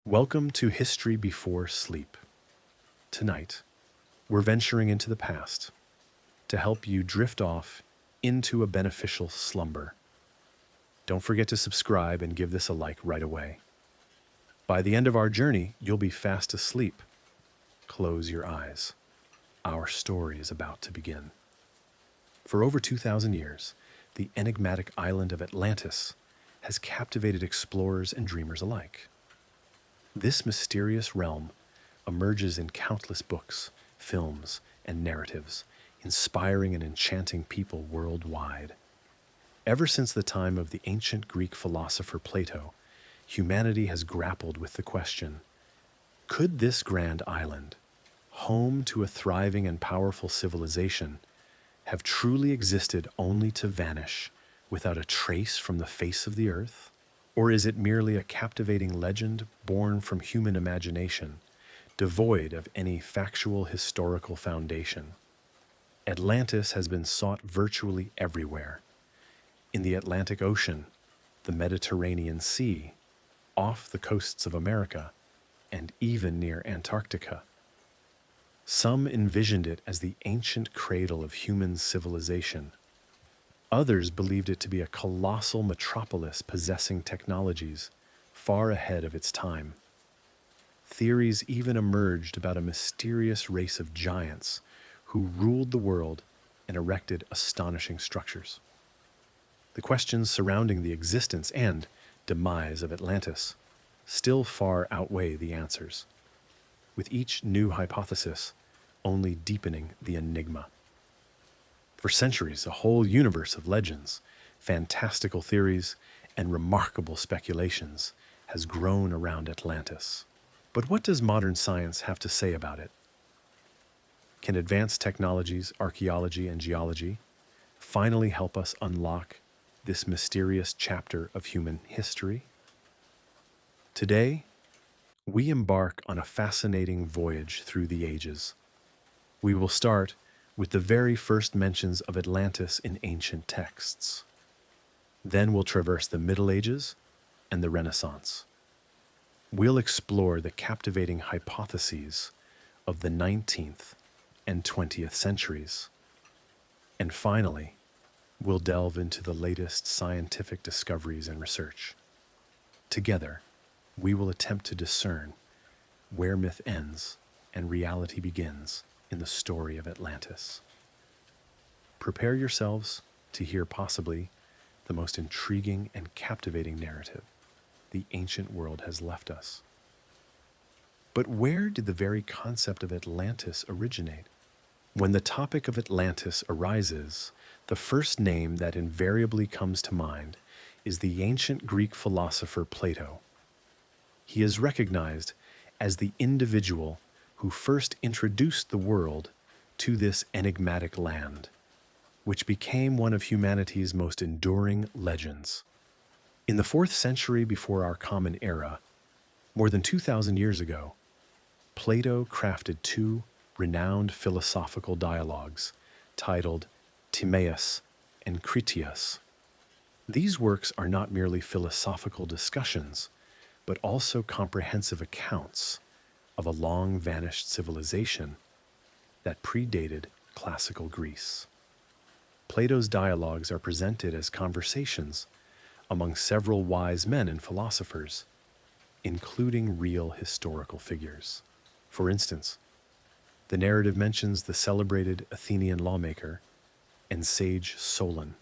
Welcome to History Before Sleep. Tonight, we're venturing into the past to help you drift off into a beneficial slumber. Don't forget to subscribe and give this a like right away. By the end of our journey, you'll be fast asleep. Close your eyes. Our story is about to begin. For over 2,000 years, the enigmatic island of Atlantis has captivated explorers and dreamers alike. This mysterious realm emerges in countless books, films, and narratives, inspiring and enchanting people worldwide. Ever since the time of the ancient Greek philosopher Plato, humanity has grappled with the question, could this grand island, home to a thriving and powerful civilization, have truly existed only to vanish without a trace from the face of the earth? Or is it merely a captivating legend born from human imagination, devoid of any factual historical foundation? Atlantis has been sought virtually everywhere. In the Atlantic Ocean, the Mediterranean Sea, off the coasts of America, and even near Antarctica. Some envisioned it as the ancient cradle of human civilization. Others believed it to be a colossal metropolis possessing technologies far ahead of its time. Theories even emerged about a mysterious race of giants who ruled the world and erected astonishing structures. The questions surrounding the existence and demise of Atlantis still far outweigh the answers, with each new hypothesis only deepening the enigma. For centuries, a whole universe of legends, fantastical theories, and remarkable speculations has grown around Atlantis. But what does modern science have to say about it? Can advanced technologies, archaeology, and geology finally help us unlock this mysterious chapter of human history? Today, we embark on a fascinating voyage through the ages. We will start with the very first mentions of Atlantis in ancient texts. Then we'll traverse the Middle Ages and the Renaissance. We'll explore the captivating hypotheses of the 19th and 20th centuries. And finally, we'll delve into the latest scientific discoveries and research. Together, we will attempt to discern where myth ends and reality begins in the story of Atlantis. Prepare yourselves to hear possibly the most intriguing and captivating narrative the ancient world has left us. But where did the very concept of Atlantis originate? When the topic of Atlantis arises, the first name that invariably comes to mind is the ancient Greek philosopher Plato. He is recognized as the individual who first introduced the world to this enigmatic land, which became one of humanity's most enduring legends. In the 4th century before our common era, more than 2,000 years ago, Plato crafted two renowned philosophical dialogues titled Timaeus and Critias. These works are not merely philosophical discussions, but also comprehensive accounts of a long-vanished civilization that predated classical Greece. Plato's dialogues are presented as conversations among several wise men and philosophers, including real historical figures. For instance, the narrative mentions the celebrated Athenian lawmaker and sage Solon,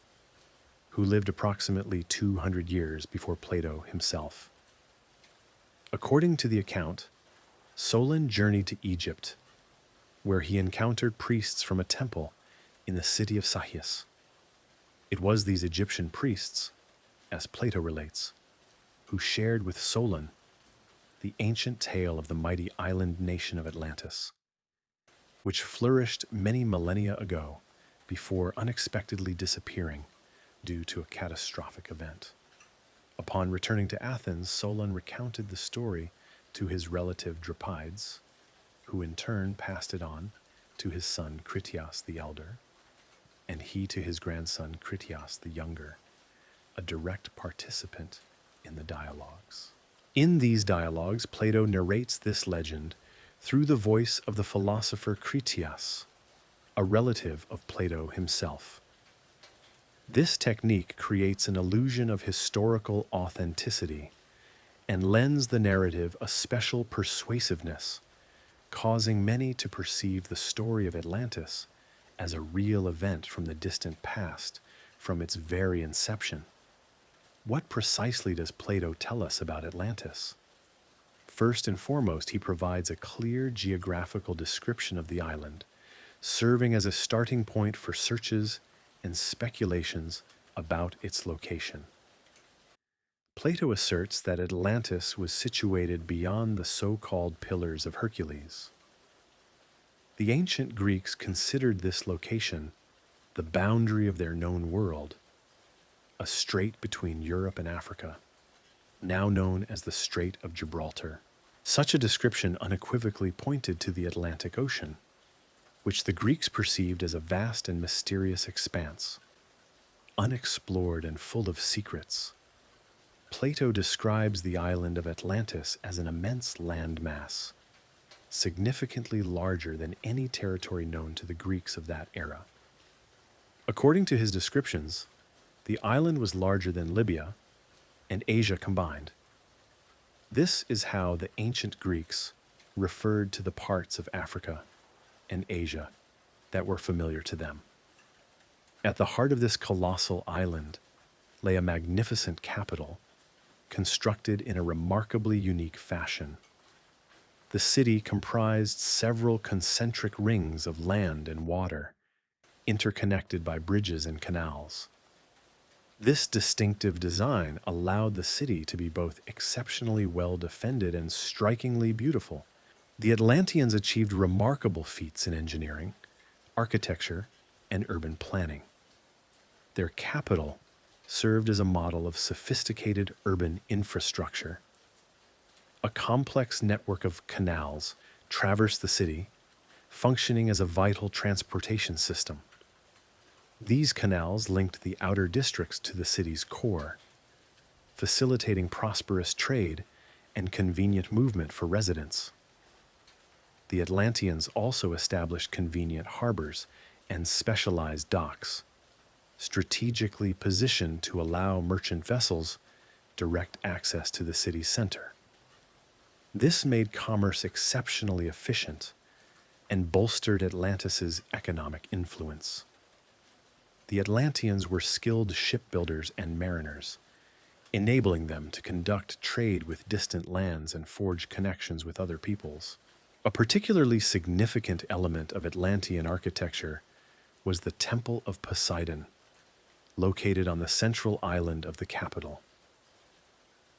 who lived approximately 200 years before Plato himself. According to the account, Solon journeyed to Egypt, where he encountered priests from a temple in the city of Sahias. It was these Egyptian priests, as Plato relates, who shared with Solon the ancient tale of the mighty island nation of Atlantis, which flourished many millennia ago before unexpectedly disappearing due to a catastrophic event. Upon returning to Athens, Solon recounted the story to his relative Drapides, who in turn passed it on to his son Critias the elder, and he to his grandson Critias the younger, a direct participant in the dialogues. In these dialogues, Plato narrates this legend through the voice of the philosopher Critias, a relative of Plato himself. This technique creates an illusion of historical authenticity and lends the narrative a special persuasiveness, causing many to perceive the story of Atlantis as a real event from the distant past, from its very inception. What precisely does Plato tell us about Atlantis? First and foremost, he provides a clear geographical description of the island, serving as a starting point for searches and speculations about its location. Plato asserts that Atlantis was situated beyond the so-called Pillars of Hercules. The ancient Greeks considered this location the boundary of their known world, a strait between Europe and Africa, now known as the Strait of Gibraltar. Such a description unequivocally pointed to the Atlantic Ocean, which the Greeks perceived as a vast and mysterious expanse, unexplored and full of secrets. Plato describes the island of Atlantis as an immense landmass, significantly larger than any territory known to the Greeks of that era. According to his descriptions, the island was larger than Libya and Asia combined. This is how the ancient Greeks referred to the parts of Africa and Asia that were familiar to them. At the heart of this colossal island lay a magnificent capital, constructed in a remarkably unique fashion. The city comprised several concentric rings of land and water, interconnected by bridges and canals. This distinctive design allowed the city to be both exceptionally well defended and strikingly beautiful. The Atlanteans achieved remarkable feats in engineering, architecture, and urban planning. Their capital served as a model of sophisticated urban infrastructure. A complex network of canals traversed the city, functioning as a vital transportation system. These canals linked the outer districts to the city's core, facilitating prosperous trade and convenient movement for residents. The Atlanteans also established convenient harbors and specialized docks, strategically positioned to allow merchant vessels direct access to the city's center. This made commerce exceptionally efficient and bolstered Atlantis's economic influence. The Atlanteans were skilled shipbuilders and mariners, enabling them to conduct trade with distant lands and forge connections with other peoples. A particularly significant element of Atlantean architecture was the Temple of Poseidon, located on the central island of the capital.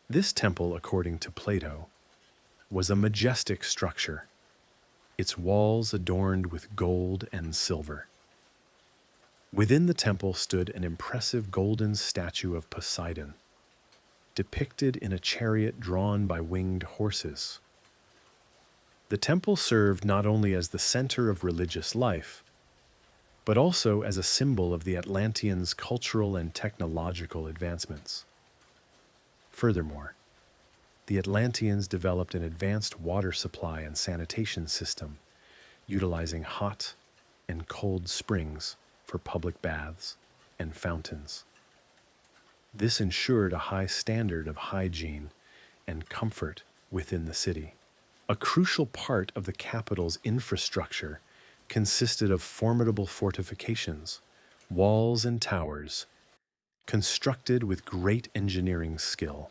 This temple, according to Plato, was a majestic structure, its walls adorned with gold and silver. Within the temple stood an impressive golden statue of Poseidon, depicted in a chariot drawn by winged horses. The temple served not only as the center of religious life, but also as a symbol of the Atlanteans' cultural and technological advancements. Furthermore, the Atlanteans developed an advanced water supply and sanitation system, utilizing hot and cold springs for public baths and fountains. This ensured a high standard of hygiene and comfort within the city. A crucial part of the capital's infrastructure consisted of formidable fortifications, walls and towers, constructed with great engineering skill,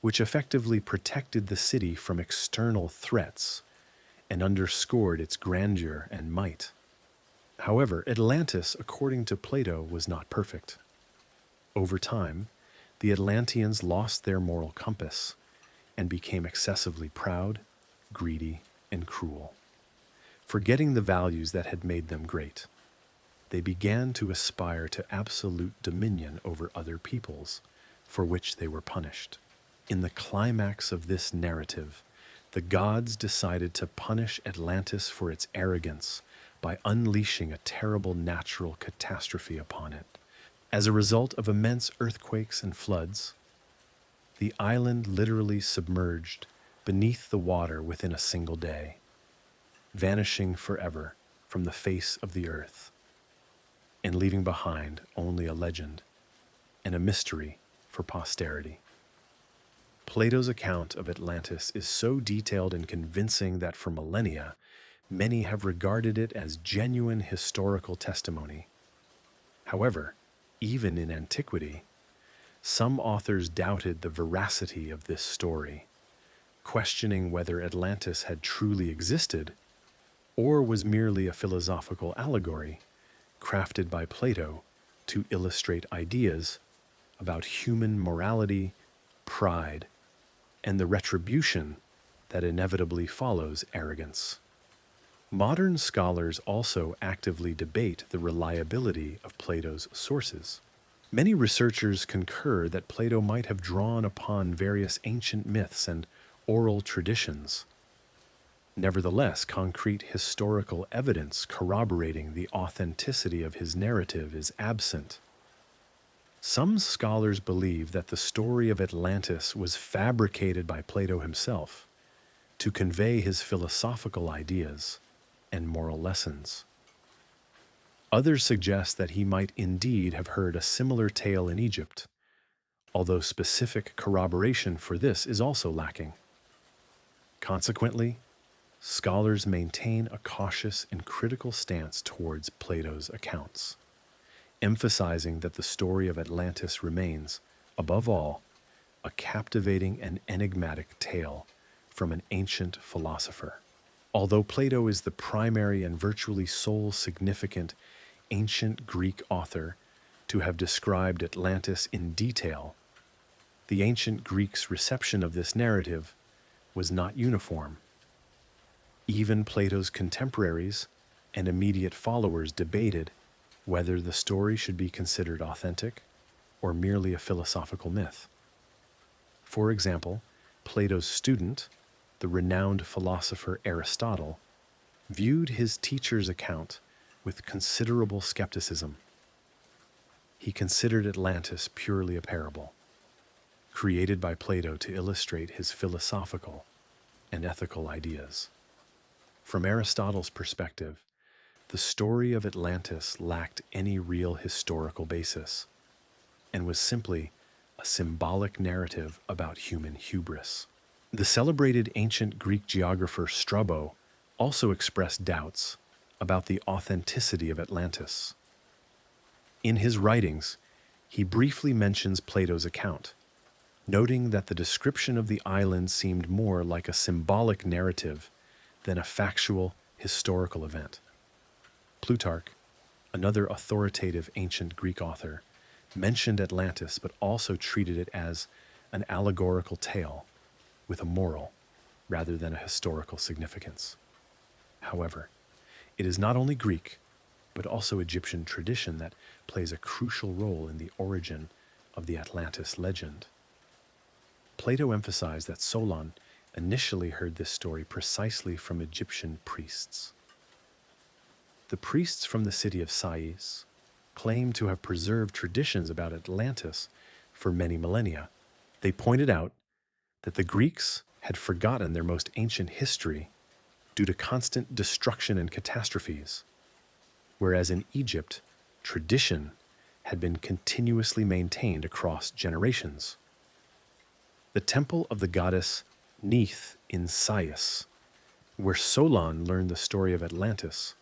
which effectively protected the city from external threats and underscored its grandeur and might. However, Atlantis, according to Plato, was not perfect. Over time, the Atlanteans lost their moral compass and became excessively proud, greedy, and cruel. Forgetting the values that had made them great, they began to aspire to absolute dominion over other peoples, for which they were punished. In the climax of this narrative, the gods decided to punish Atlantis for its arrogance by unleashing a terrible natural catastrophe upon it. As a result of immense earthquakes and floods, The island literally submerged beneath the water within a single day, vanishing forever from the face of the earth, and leaving behind only a legend and a mystery for posterity. Plato's account of Atlantis is so detailed and convincing that for millennia, many have regarded it as genuine historical testimony. However, even in antiquity, some authors doubted the veracity of this story, questioning whether Atlantis had truly existed or was merely a philosophical allegory crafted by Plato to illustrate ideas about human morality, pride, and the retribution that inevitably follows arrogance. Modern scholars also actively debate the reliability of Plato's sources. Many researchers concur that Plato might have drawn upon various ancient myths and oral traditions. Nevertheless, concrete historical evidence corroborating the authenticity of his narrative is absent. Some scholars believe that the story of Atlantis was fabricated by Plato himself to convey his philosophical ideas and moral lessons. Others suggest that he might indeed have heard a similar tale in Egypt, although specific corroboration for this is also lacking. Consequently, scholars maintain a cautious and critical stance towards Plato's accounts, emphasizing that the story of Atlantis remains, above all, a captivating and enigmatic tale from an ancient philosopher. Although Plato is the primary and virtually sole significant ancient Greek author to have described Atlantis in detail, the ancient Greeks' reception of this narrative was not uniform. Even Plato's contemporaries and immediate followers debated whether the story should be considered authentic or merely a philosophical myth. For example, Plato's student, the renowned philosopher Aristotle, viewed his teacher's account with considerable skepticism. He considered Atlantis purely a parable, created by Plato to illustrate his philosophical and ethical ideas. From Aristotle's perspective, the story of Atlantis lacked any real historical basis and was simply a symbolic narrative about human hubris. The celebrated ancient Greek geographer Strabo also expressed doubts about the authenticity of Atlantis. In his writings, he briefly mentions Plato's account, noting that the description of the island seemed more like a symbolic narrative than a factual historical event. Plutarch, another authoritative ancient Greek author, mentioned Atlantis but also treated it as an allegorical tale with a moral rather than a historical significance. However, it is not only Greek, but also Egyptian tradition that plays a crucial role in the origin of the Atlantis legend. Plato emphasized that Solon initially heard this story precisely from Egyptian priests. The priests from the city of Sais claim to have preserved traditions about Atlantis for many millennia. They pointed out that the Greeks had forgotten their most ancient history due to constant destruction and catastrophes, whereas in Egypt, tradition had been continuously maintained across generations. The temple of the goddess Neith in Sais, where Solon learned the story of Atlantis,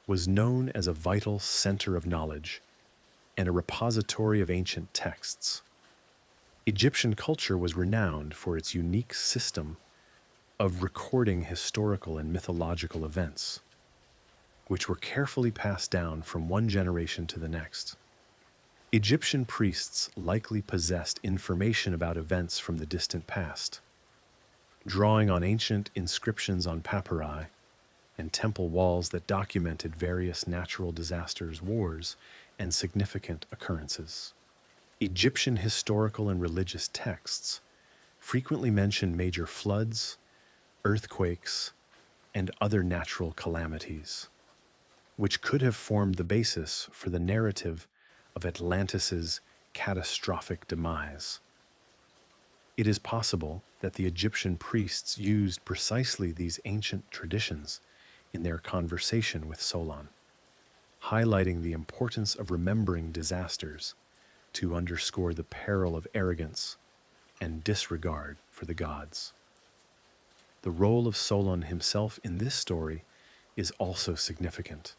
was known as a vital center of knowledge and a repository of ancient texts. Egyptian culture was renowned for its unique system of recording historical and mythological events, which were carefully passed down from one generation to the next. Egyptian priests likely possessed information about events from the distant past, drawing on ancient inscriptions on papyri and temple walls that documented various natural disasters, wars, and significant occurrences. Egyptian historical and religious texts frequently mention major floods, earthquakes, and other natural calamities, which could have formed the basis for the narrative of Atlantis's catastrophic demise. It is possible that the Egyptian priests used precisely these ancient traditions in their conversation with Solon, highlighting the importance of remembering disasters to underscore the peril of arrogance and disregard for the gods. The role of Solon himself in this story is also significant.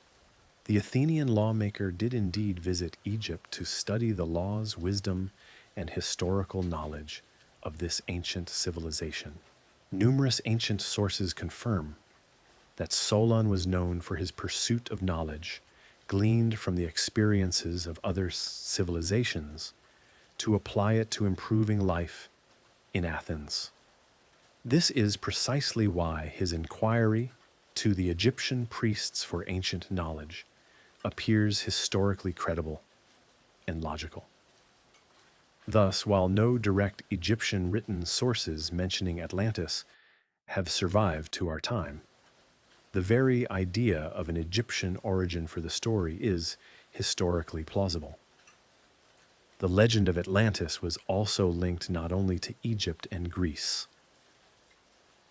The Athenian lawmaker did indeed visit Egypt to study the laws, wisdom, and historical knowledge of this ancient civilization. Numerous ancient sources confirm that Solon was known for his pursuit of knowledge, gleaned from the experiences of other civilizations, to apply it to improving life in Athens. This is precisely why his inquiry to the Egyptian priests for ancient knowledge appears historically credible and logical. Thus, while no direct Egyptian written sources mentioning Atlantis have survived to our time, the very idea of an Egyptian origin for the story is historically plausible. The legend of Atlantis was also linked not only to Egypt and Greece.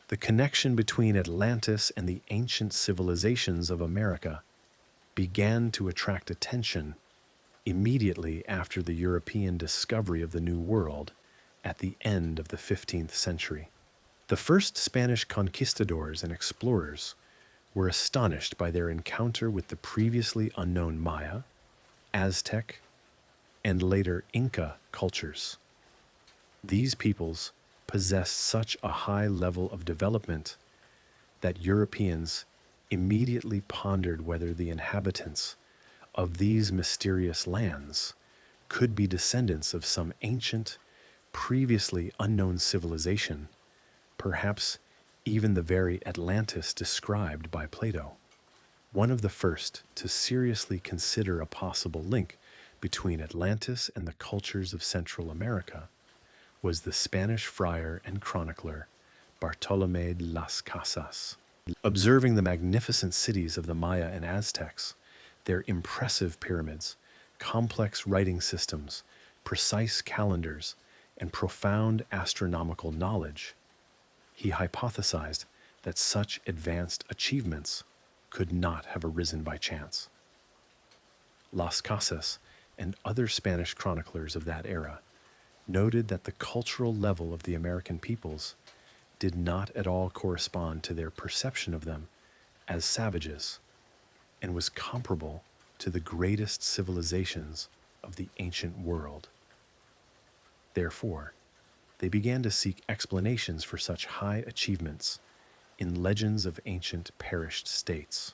The connection between Atlantis and the ancient civilizations of America began to attract attention immediately after the European discovery of the New World at the end of the 15th century. The first Spanish conquistadors and explorers were astonished by their encounter with the previously unknown Maya, Aztec, and later Inca cultures. These peoples possessed such a high level of development that Europeans immediately pondered whether the inhabitants of these mysterious lands could be descendants of some ancient, previously unknown civilization, perhaps even the very Atlantis described by Plato. One of the first to seriously consider a possible link between Atlantis and the cultures of Central America was the Spanish friar and chronicler Bartolomé de las Casas. Observing the magnificent cities of the Maya and Aztecs, their impressive pyramids, complex writing systems, precise calendars, and profound astronomical knowledge, he hypothesized that such advanced achievements could not have arisen by chance. Las Casas and other Spanish chroniclers of that era noted that the cultural level of the American peoples did not at all correspond to their perception of them as savages, and was comparable to the greatest civilizations of the ancient world. Therefore, they began to seek explanations for such high achievements in legends of ancient perished states.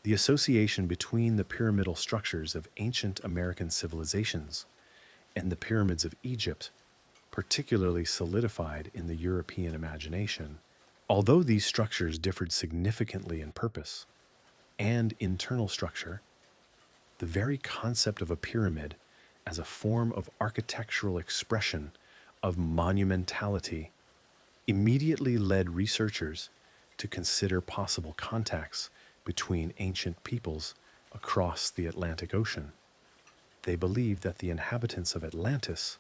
The association between the pyramidal structures of ancient American civilizations and the pyramids of Egypt particularly solidified in the European imagination. Although these structures differed significantly in purpose and internal structure, the very concept of a pyramid as a form of architectural expression of monumentality immediately led researchers to consider possible contacts between ancient peoples across the Atlantic Ocean. They believed that the inhabitants of Atlantis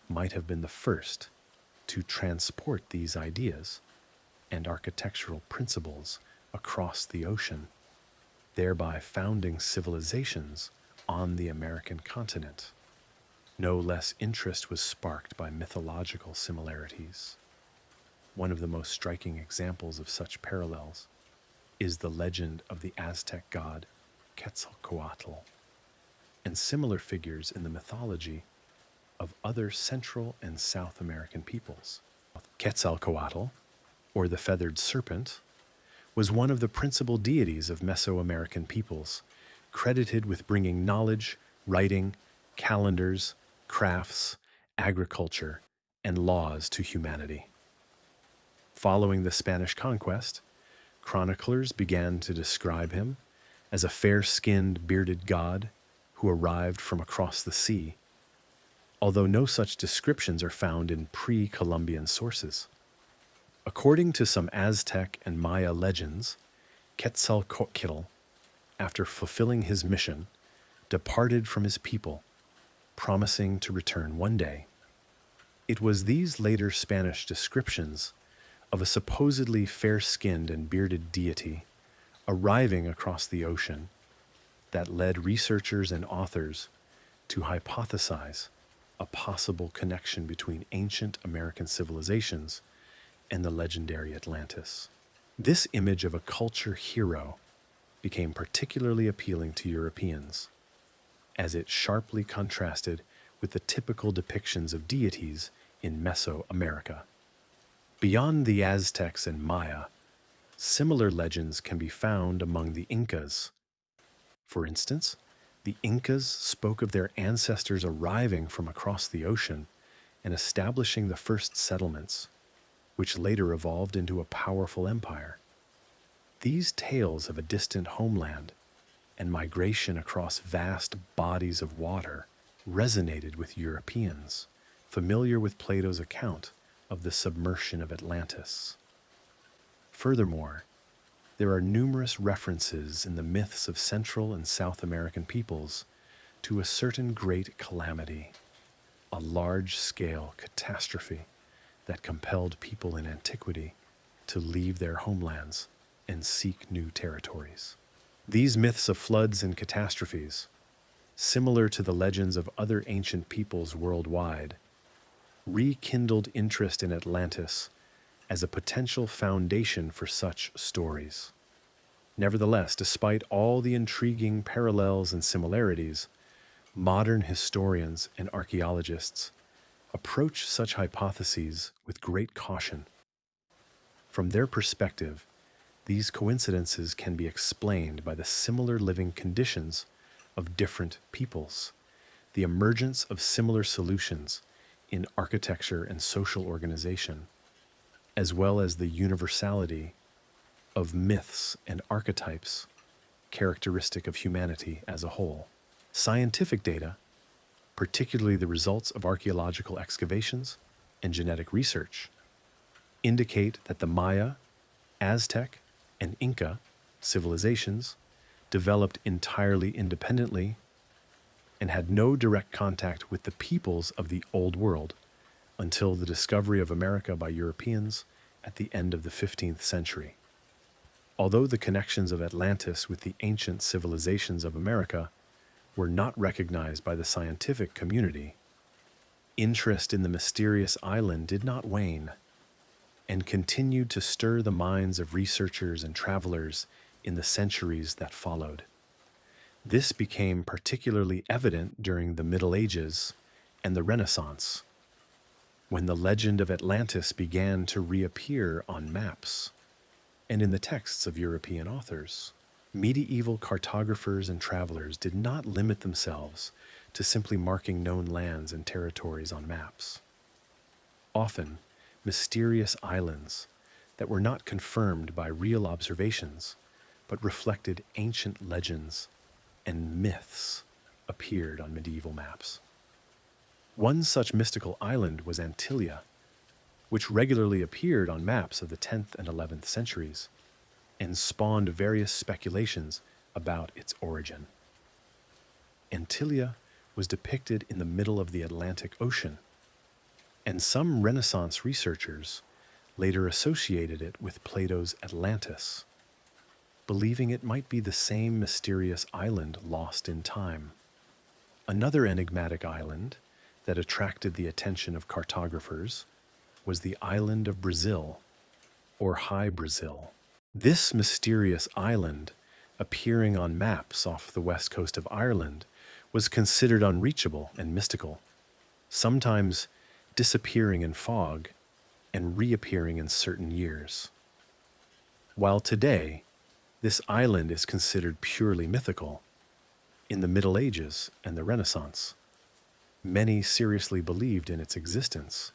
might have been the first to transport these ideas and architectural principles across the ocean, thereby founding civilizations on the American continent. No less interest was sparked by mythological similarities. One of the most striking examples of such parallels is the legend of the Aztec god Quetzalcoatl, and similar figures in the mythology of other Central and South American peoples. Quetzalcoatl, or the feathered serpent, was one of the principal deities of Mesoamerican peoples, credited with bringing knowledge, writing, calendars, crafts, agriculture, and laws to humanity. Following the Spanish conquest, chroniclers began to describe him as a fair-skinned, bearded god who arrived from across the sea, although no such descriptions are found in pre-Columbian sources. According to some Aztec and Maya legends, Quetzalcoatl, after fulfilling his mission, departed from his people, promising to return one day. It was these later Spanish descriptions of a supposedly fair-skinned and bearded deity arriving across the ocean that led researchers and authors to hypothesize a possible connection between ancient American civilizations and the legendary Atlantis. This image of a culture hero became particularly appealing to Europeans, as it sharply contrasted with the typical depictions of deities in Mesoamerica. Beyond the Aztecs and Maya, similar legends can be found among the Incas. For instance, the Incas spoke of their ancestors arriving from across the ocean and establishing the first settlements, which later evolved into a powerful empire. These tales of a distant homeland and migration across vast bodies of water resonated with Europeans, familiar with Plato's account of the submersion of Atlantis. Furthermore, there are numerous references in the myths of Central and South American peoples to a certain great calamity, a large-scale catastrophe that compelled people in antiquity to leave their homelands and seek new territories. These myths of floods and catastrophes, similar to the legends of other ancient peoples worldwide, rekindled interest in Atlantis as a potential foundation for such stories. Nevertheless, despite all the intriguing parallels and similarities, modern historians and archaeologists approach such hypotheses with great caution. From their perspective, these coincidences can be explained by the similar living conditions of different peoples, the emergence of similar solutions in architecture and social organization, as well as the universality of myths and archetypes characteristic of humanity as a whole. Scientific data, particularly the results of archaeological excavations and genetic research, indicate that the Maya, Aztec, and Inca civilizations developed entirely independently and had no direct contact with the peoples of the Old World until the discovery of America by Europeans at the end of the 15th century. Although the connections of Atlantis with the ancient civilizations of America were not recognized by the scientific community, interest in the mysterious island did not wane and continued to stir the minds of researchers and travelers in the centuries that followed. This became particularly evident during the Middle Ages and the Renaissance, when the legend of Atlantis began to reappear on maps and in the texts of European authors. Medieval cartographers and travelers did not limit themselves to simply marking known lands and territories on maps. Often, mysterious islands that were not confirmed by real observations, but reflected ancient legends and myths appeared on medieval maps. One such mystical island was Antillia, which regularly appeared on maps of the 10th and 11th centuries and spawned various speculations about its origin. Antillia was depicted in the middle of the Atlantic Ocean, and some Renaissance researchers later associated it with Plato's Atlantis, believing it might be the same mysterious island lost in time. Another enigmatic island that attracted the attention of cartographers was the island of Brazil, or High Brazil. This mysterious island, appearing on maps off the west coast of Ireland, was considered unreachable and mystical, sometimes disappearing in fog and reappearing in certain years. While today, this island is considered purely mythical, in the Middle Ages and the Renaissance, many seriously believed in its existence,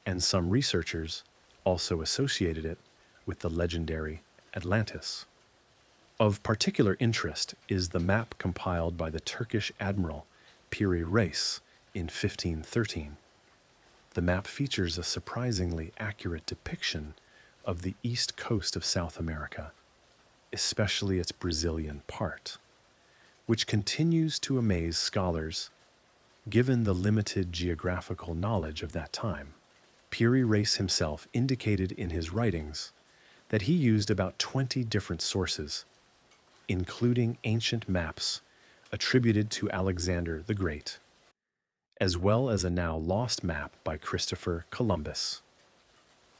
and some researchers also associated it with the legendary Atlantis. Of particular interest is the map compiled by the Turkish admiral Piri Reis in 1513. The map features a surprisingly accurate depiction of the east coast of South America, especially its Brazilian part, which continues to amaze scholars Given the limited geographical knowledge of that time, Piri Reis himself indicated in his writings that he used about 20 different sources, including ancient maps attributed to Alexander the Great, as well as a now lost map by Christopher Columbus.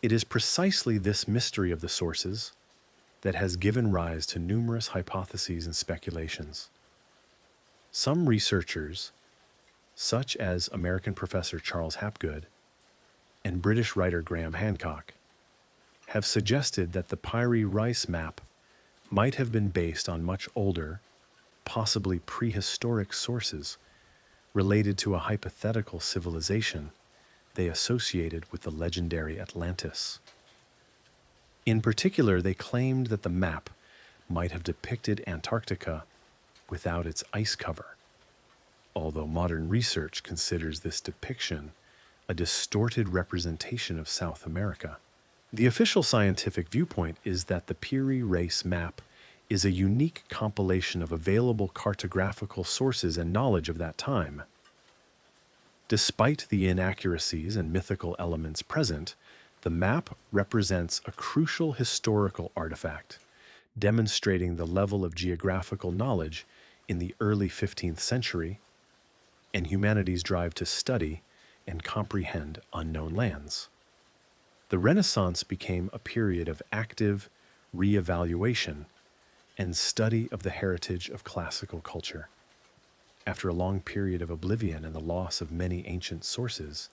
It is precisely this mystery of the sources that has given rise to numerous hypotheses and speculations. Some researchers, such as American professor Charles Hapgood and British writer Graham Hancock, have suggested that the Piri Reis map might have been based on much older, possibly prehistoric sources related to a hypothetical civilization they associated with the legendary Atlantis. In particular, they claimed that the map might have depicted Antarctica without its ice cover, although modern research considers this depiction a distorted representation of South America. The official scientific viewpoint is that the Piri Reis map is a unique compilation of available cartographical sources and knowledge of that time. Despite the inaccuracies and mythical elements present, the map represents a crucial historical artifact, demonstrating the level of geographical knowledge in the early 15th century and humanity's drive to study and comprehend unknown lands. The Renaissance became a period of active re-evaluation and study of the heritage of classical culture. After a long period of oblivion and the loss of many ancient sources,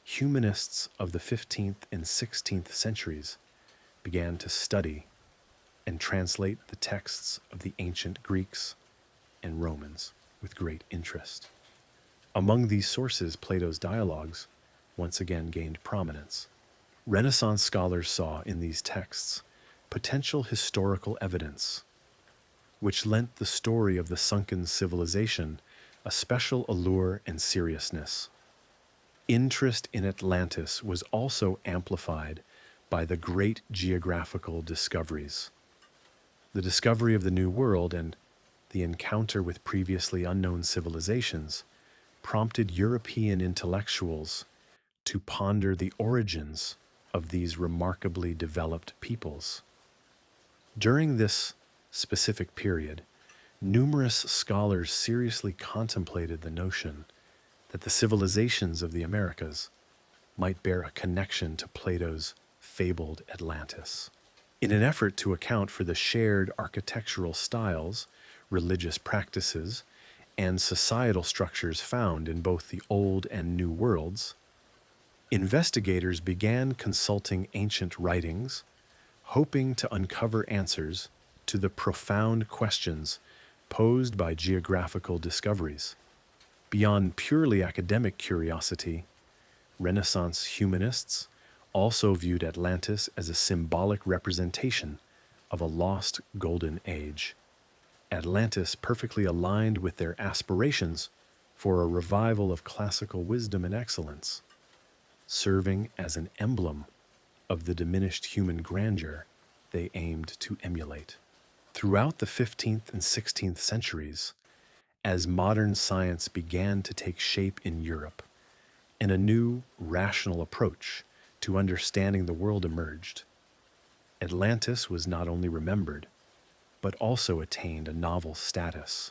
humanists of the 15th and 16th centuries began to study and translate the texts of the ancient Greeks and Romans with great interest. Among these sources, Plato's dialogues once again gained prominence. Renaissance scholars saw in these texts potential historical evidence, which lent the story of the sunken civilization a special allure and seriousness. Interest in Atlantis was also amplified by the great geographical discoveries. The discovery of the New World and the encounter with previously unknown civilizations prompted European intellectuals to ponder the origins of these remarkably developed peoples. During this specific period, numerous scholars seriously contemplated the notion that the civilizations of the Americas might bear a connection to Plato's fabled Atlantis. In an effort to account for the shared architectural styles, religious practices, and societal structures found in both the Old and New Worlds, investigators began consulting ancient writings, hoping to uncover answers to the profound questions posed by geographical discoveries. Beyond purely academic curiosity, Renaissance humanists also viewed Atlantis as a symbolic representation of a lost golden age. Atlantis perfectly aligned with their aspirations for a revival of classical wisdom and excellence, serving as an emblem of the diminished human grandeur they aimed to emulate. Throughout the 15th and 16th centuries, as modern science began to take shape in Europe, and a new, rational approach to understanding the world emerged, Atlantis was not only remembered, but also attained a novel status.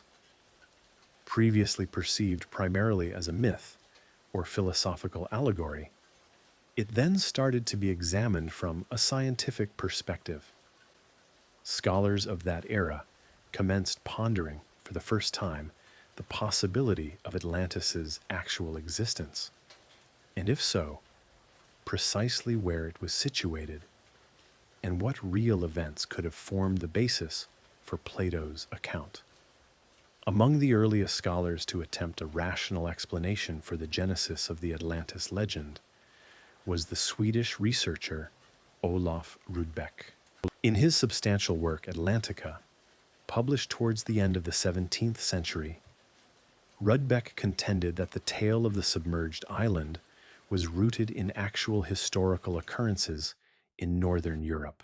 Previously perceived primarily as a myth or philosophical allegory, it then started to be examined from a scientific perspective. Scholars of that era commenced pondering for the first time the possibility of Atlantis's actual existence, and if so, precisely where it was situated, and what real events could have formed the basis for Plato's account. Among the earliest scholars to attempt a rational explanation for the genesis of the Atlantis legend was the Swedish researcher Olof Rudbeck. In his substantial work Atlantica, published towards the end of the 17th century, Rudbeck contended that the tale of the submerged island was rooted in actual historical occurrences in northern Europe.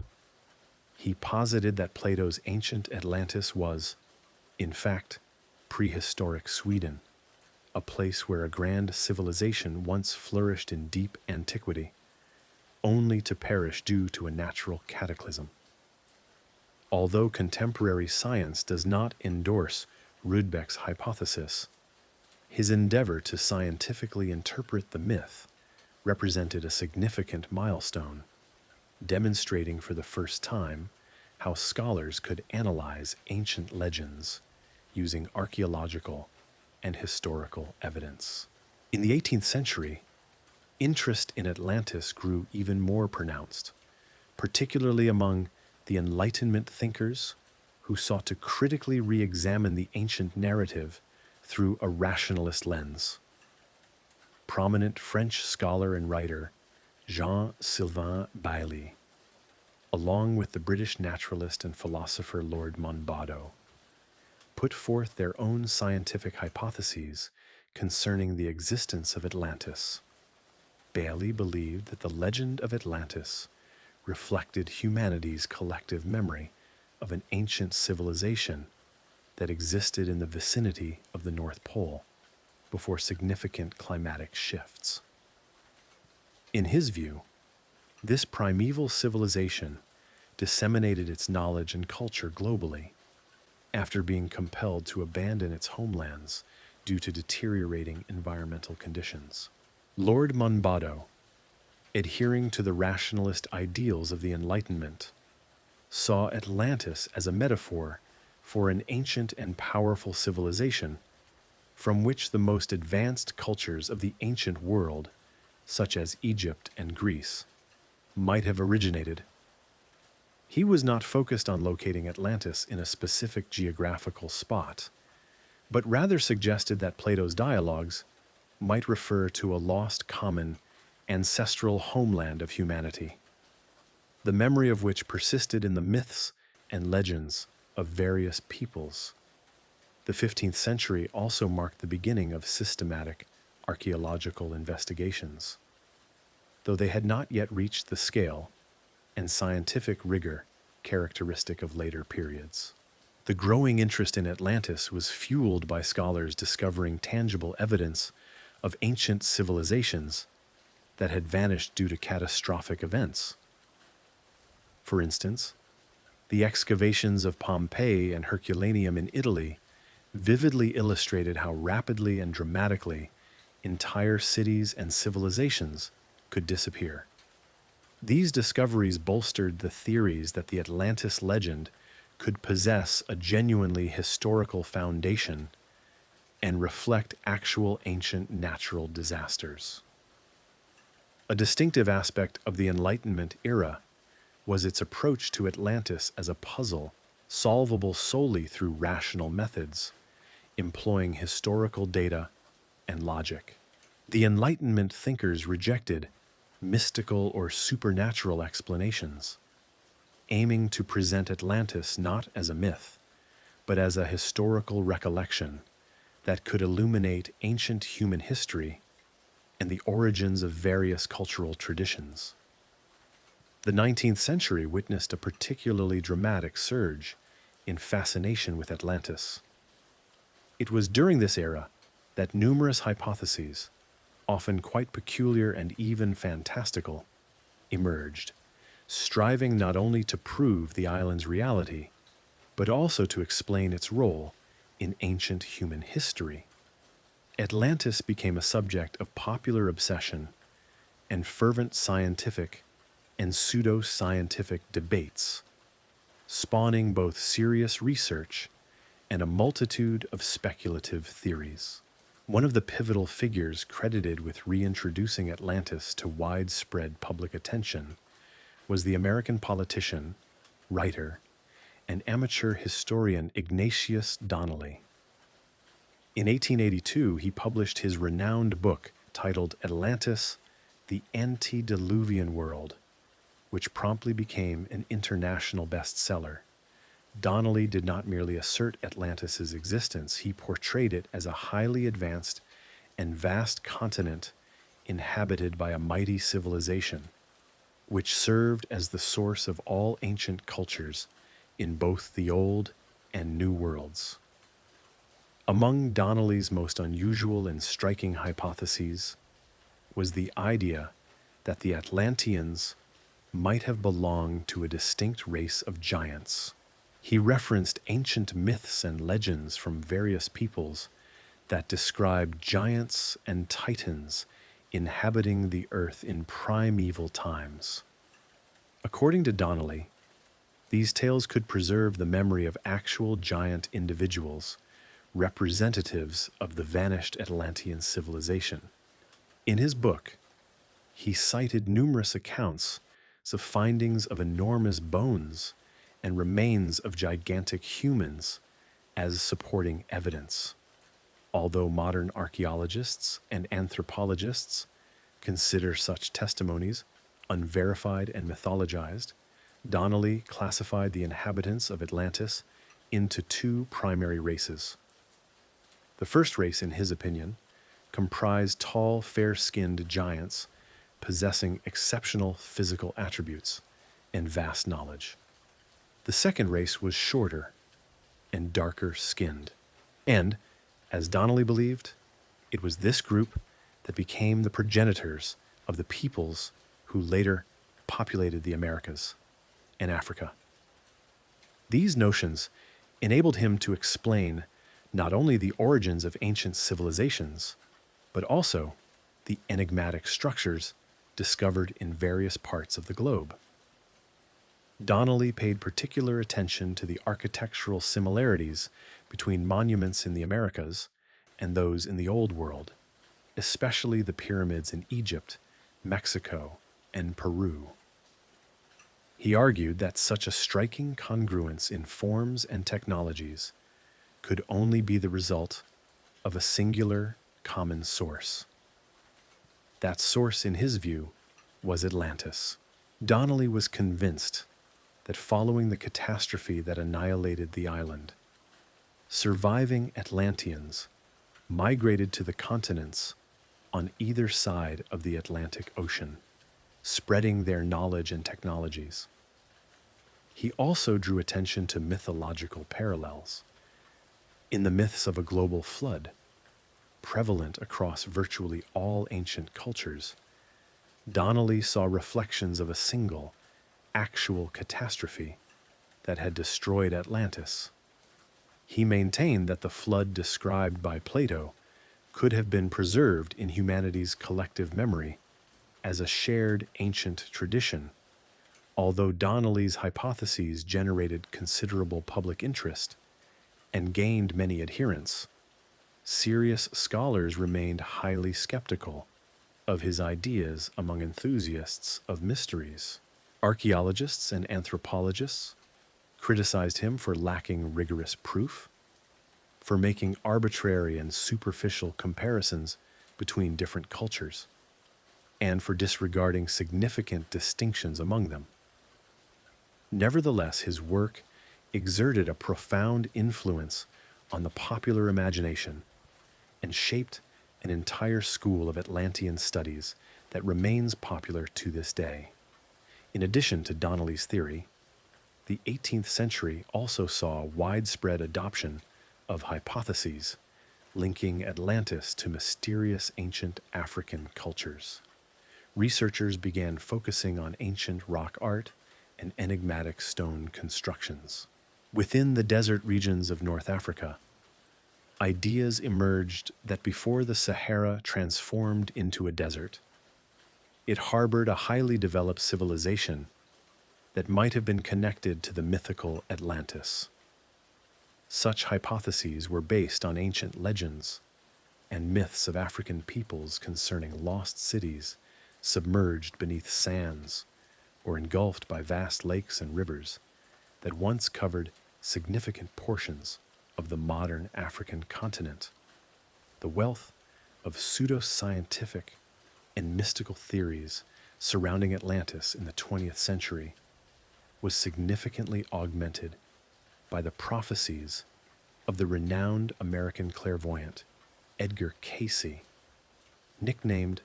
He posited that Plato's ancient Atlantis was, in fact, prehistoric Sweden, a place where a grand civilization once flourished in deep antiquity, only to perish due to a natural cataclysm. Although contemporary science does not endorse Rudbeck's hypothesis, his endeavor to scientifically interpret the myth represented a significant milestone, demonstrating for the first time how scholars could analyze ancient legends using archaeological and historical evidence. In the 18th century, interest in Atlantis grew even more pronounced, particularly among the Enlightenment thinkers who sought to critically re-examine the ancient narrative through a rationalist lens. Prominent French scholar and writer Jean-Sylvain Bailly, along with the British naturalist and philosopher Lord Monboddo, put forth their own scientific hypotheses concerning the existence of Atlantis. Bailly believed that the legend of Atlantis reflected humanity's collective memory of an ancient civilization that existed in the vicinity of the North Pole before significant climatic shifts. In his view, this primeval civilization disseminated its knowledge and culture globally after being compelled to abandon its homelands due to deteriorating environmental conditions. Lord Monboddo, adhering to the rationalist ideals of the Enlightenment, saw Atlantis as a metaphor for an ancient and powerful civilization from which the most advanced cultures of the ancient world, such as Egypt and Greece, might have originated. He was not focused on locating Atlantis in a specific geographical spot, but rather suggested that Plato's dialogues might refer to a lost common ancestral homeland of humanity, the memory of which persisted in the myths and legends of various peoples. The 15th century also marked the beginning of systematic archaeological investigations, though they had not yet reached the scale and scientific rigor characteristic of later periods. The growing interest in Atlantis was fueled by scholars discovering tangible evidence of ancient civilizations that had vanished due to catastrophic events. For instance, the excavations of Pompeii and Herculaneum in Italy vividly illustrated how rapidly and dramatically entire cities and civilizations could disappear. These discoveries bolstered the theories that the Atlantis legend could possess a genuinely historical foundation and reflect actual ancient natural disasters. A distinctive aspect of the Enlightenment era was its approach to Atlantis as a puzzle solvable solely through rational methods, employing historical data and logic. The Enlightenment thinkers rejected mystical or supernatural explanations, aiming to present Atlantis not as a myth, but as a historical recollection that could illuminate ancient human history and the origins of various cultural traditions. The 19th century witnessed a particularly dramatic surge in fascination with Atlantis. It was during this era that numerous hypotheses, often quite peculiar and even fantastical, emerged, striving not only to prove the island's reality, but also to explain its role in ancient human history. Atlantis became a subject of popular obsession and fervent scientific and pseudo-scientific debates, spawning both serious research and a multitude of speculative theories. One of the pivotal figures credited with reintroducing Atlantis to widespread public attention was the American politician, writer, and amateur historian Ignatius Donnelly. In 1882, he published his renowned book titled Atlantis, the Antediluvian World, which promptly became an international bestseller. Donnelly did not merely assert Atlantis' existence, he portrayed it as a highly advanced and vast continent inhabited by a mighty civilization, which served as the source of all ancient cultures in both the Old and New Worlds. Among Donnelly's most unusual and striking hypotheses was the idea that the Atlanteans might have belonged to a distinct race of giants. He referenced ancient myths and legends from various peoples that described giants and titans inhabiting the earth in primeval times. According to Donnelly, these tales could preserve the memory of actual giant individuals, representatives of the vanished Atlantean civilization. In his book, he cited numerous accounts of findings of enormous bones and remains of gigantic humans as supporting evidence. Although modern archaeologists and anthropologists consider such testimonies unverified and mythologized, Donnelly classified the inhabitants of Atlantis into two primary races. The first race, in his opinion, comprised tall, fair-skinned giants possessing exceptional physical attributes and vast knowledge. The second race was shorter and darker skinned, and, as Donnelly believed, it was this group that became the progenitors of the peoples who later populated the Americas and Africa. These notions enabled him to explain not only the origins of ancient civilizations, but also the enigmatic structures discovered in various parts of the globe. Donnelly paid particular attention to the architectural similarities between monuments in the Americas and those in the Old World, especially the pyramids in Egypt, Mexico, and Peru. He argued that such a striking congruence in forms and technologies could only be the result of a singular common source. That source, in his view, was Atlantis. Donnelly was convinced that following the catastrophe that annihilated the island, surviving Atlanteans migrated to the continents on either side of the Atlantic Ocean, spreading their knowledge and technologies. He also drew attention to mythological parallels. In the myths of a global flood, prevalent across virtually all ancient cultures, Donnelly saw reflections of a single, actual catastrophe that had destroyed Atlantis. He maintained that the flood described by Plato could have been preserved in humanity's collective memory as a shared ancient tradition. Although Donnelly's hypotheses generated considerable public interest and gained many adherents, serious scholars remained highly skeptical of his ideas among enthusiasts of mysteries. Archaeologists and anthropologists criticized him for lacking rigorous proof, for making arbitrary and superficial comparisons between different cultures, and for disregarding significant distinctions among them. Nevertheless, his work exerted a profound influence on the popular imagination and shaped an entire school of Atlantean studies that remains popular to this day. In addition to Donnelly's theory, the 18th century also saw widespread adoption of hypotheses linking Atlantis to mysterious ancient African cultures. Researchers began focusing on ancient rock art and enigmatic stone constructions. Within the desert regions of North Africa, ideas emerged that before the Sahara transformed into a desert, it harbored a highly developed civilization that might have been connected to the mythical Atlantis. Such hypotheses were based on ancient legends and myths of African peoples concerning lost cities submerged beneath sands or engulfed by vast lakes and rivers that once covered significant portions of the modern African continent. The wealth of pseudoscientific and mystical theories surrounding Atlantis in the 20th century was significantly augmented by the prophecies of the renowned American clairvoyant Edgar Cayce, nicknamed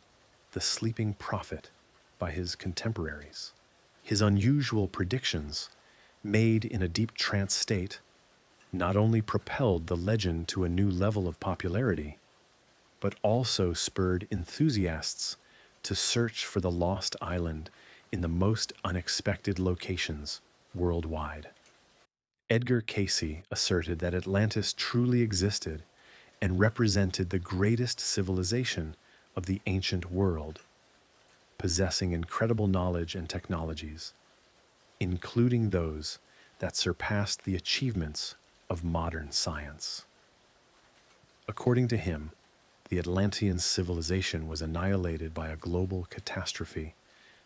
the Sleeping Prophet by his contemporaries. His unusual predictions, made in a deep trance state, not only propelled the legend to a new level of popularity, but also spurred enthusiasts to search for the lost island in the most unexpected locations worldwide. Edgar Cayce asserted that Atlantis truly existed and represented the greatest civilization of the ancient world, possessing incredible knowledge and technologies, including those that surpassed the achievements of modern science. According to him, the Atlantean civilization was annihilated by a global catastrophe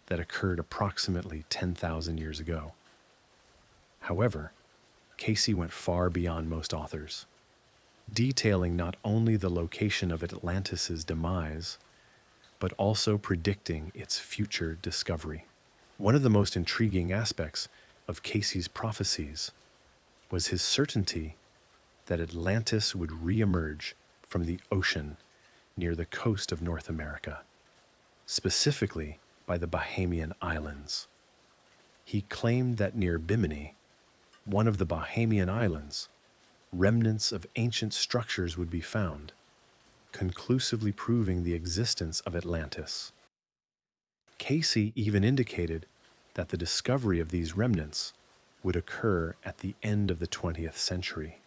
that occurred approximately 10,000 years ago. However, Cayce went far beyond most authors, detailing not only the location of Atlantis' demise, but also predicting its future discovery. One of the most intriguing aspects of Cayce's prophecies was his certainty that Atlantis would reemerge from the ocean near the coast of North America, specifically by the Bahamian Islands. He claimed that near Bimini, one of the Bahamian Islands, remnants of ancient structures would be found, conclusively proving the existence of Atlantis. Cayce even indicated that the discovery of these remnants would occur at the end of the 20th century.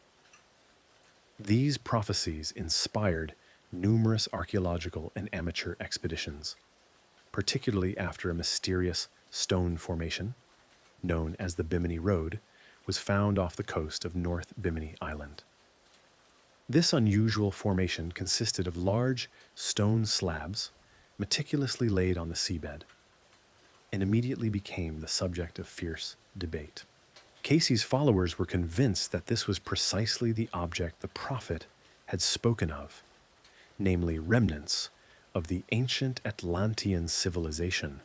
These prophecies inspired numerous archaeological and amateur expeditions, particularly after a mysterious stone formation, known as the Bimini Road, was found off the coast of North Bimini Island. This unusual formation consisted of large stone slabs meticulously laid on the seabed, and immediately became the subject of fierce debate. Cayce's followers were convinced that this was precisely the object the prophet had spoken of, namely remnants of the ancient Atlantean civilization.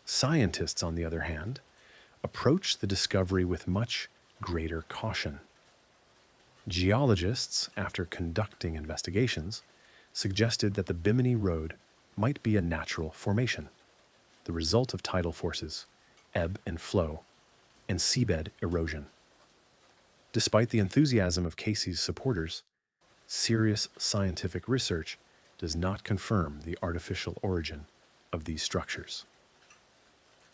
Scientists, on the other hand, approached the discovery with much greater caution. Geologists, after conducting investigations, suggested that the Bimini Road might be a natural formation, the result of tidal forces, ebb and flow, and seabed erosion. Despite the enthusiasm of Cayce's supporters, serious scientific research does not confirm the artificial origin of these structures.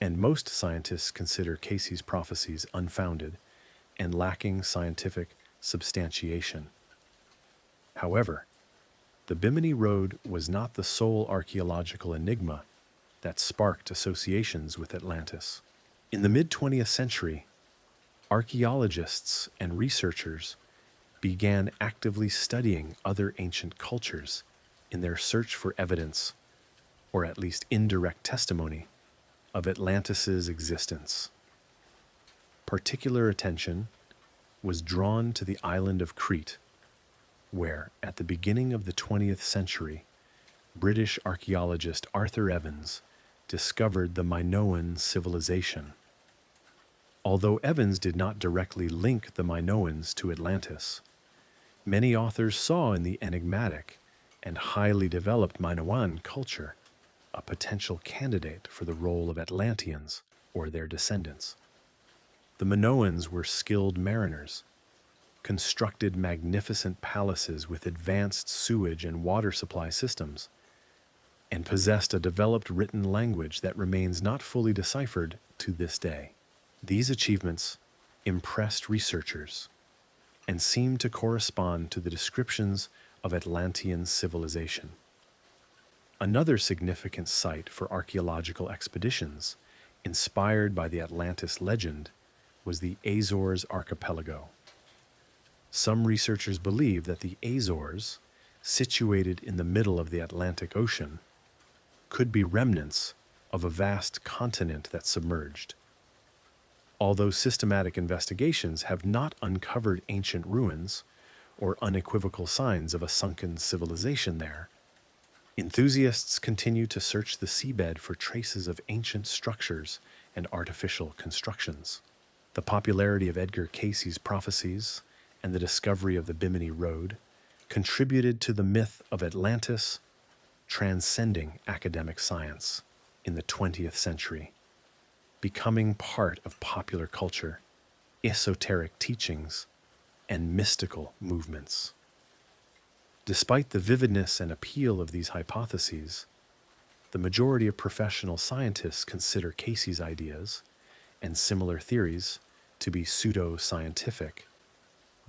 And most scientists consider Cayce's prophecies unfounded and lacking scientific substantiation. However, the Bimini Road was not the sole archaeological enigma that sparked associations with Atlantis. In the mid-20th century, archaeologists and researchers began actively studying other ancient cultures in their search for evidence, or at least indirect testimony, of Atlantis' existence. Particular attention was drawn to the island of Crete, where, at the beginning of the 20th century, British archaeologist Arthur Evans discovered the Minoan civilization. Although Evans did not directly link the Minoans to Atlantis, many authors saw in the enigmatic and highly developed Minoan culture a potential candidate for the role of Atlanteans or their descendants. The Minoans were skilled mariners, constructed magnificent palaces with advanced sewage and water supply systems, and possessed a developed written language that remains not fully deciphered to this day. These achievements impressed researchers and seemed to correspond to the descriptions of Atlantean civilization. Another significant site for archaeological expeditions, inspired by the Atlantis legend, was the Azores archipelago. Some researchers believe that the Azores, situated in the middle of the Atlantic Ocean, could be remnants of a vast continent that submerged. Although systematic investigations have not uncovered ancient ruins or unequivocal signs of a sunken civilization there, enthusiasts continue to search the seabed for traces of ancient structures and artificial constructions. The popularity of Edgar Cayce's prophecies and the discovery of the Bimini Road contributed to the myth of Atlantis transcending academic science in the 20th century, becoming part of popular culture, esoteric teachings, and mystical movements. Despite the vividness and appeal of these hypotheses, the majority of professional scientists consider Casey's ideas and similar theories to be pseudo-scientific,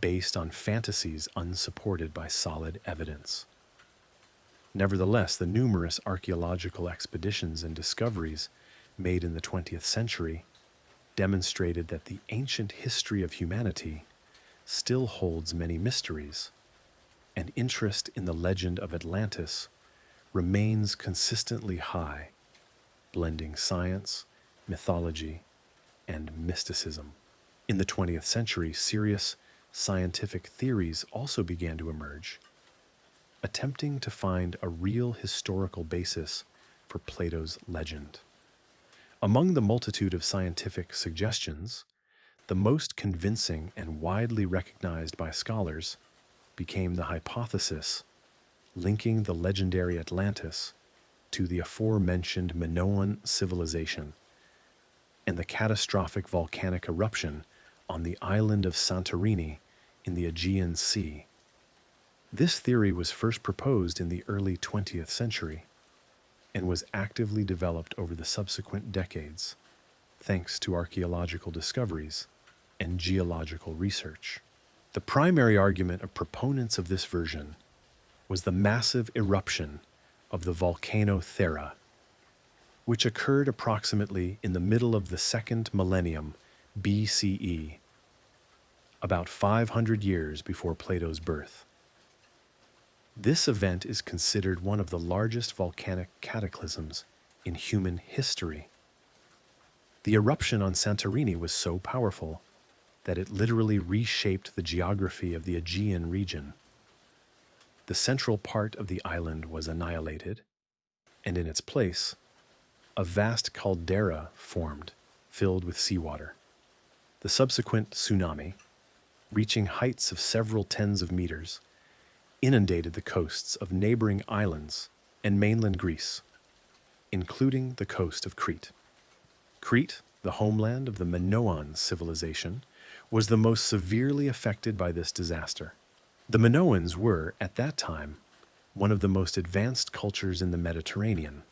based on fantasies unsupported by solid evidence. Nevertheless, the numerous archaeological expeditions and discoveries made in the 20th century demonstrated that the ancient history of humanity still holds many mysteries, and interest in the legend of Atlantis remains consistently high, blending science, mythology, and mysticism. In the 20th century, serious scientific theories also began to emerge, attempting to find a real historical basis for Plato's legend. Among the multitude of scientific suggestions, the most convincing and widely recognized by scholars became the hypothesis linking the legendary Atlantis to the aforementioned Minoan civilization and the catastrophic volcanic eruption on the island of Santorini in the Aegean Sea. This theory was first proposed in the early 20th century and was actively developed over the subsequent decades, thanks to archaeological discoveries and geological research. The primary argument of proponents of this version was the massive eruption of the volcano Thera, which occurred approximately in the middle of the second millennium BCE, about 500 years before Plato's birth. This event is considered one of the largest volcanic cataclysms in human history. The eruption on Santorini was so powerful that it literally reshaped the geography of the Aegean region. The central part of the island was annihilated, and in its place, a vast caldera formed, filled with seawater. The subsequent tsunami, reaching heights of several tens of meters, inundated the coasts of neighboring islands and mainland Greece, including the coast of Crete. Crete, the homeland of the Minoan civilization, was the most severely affected by this disaster. The Minoans were, at that time, one of the most advanced cultures in the Mediterranean,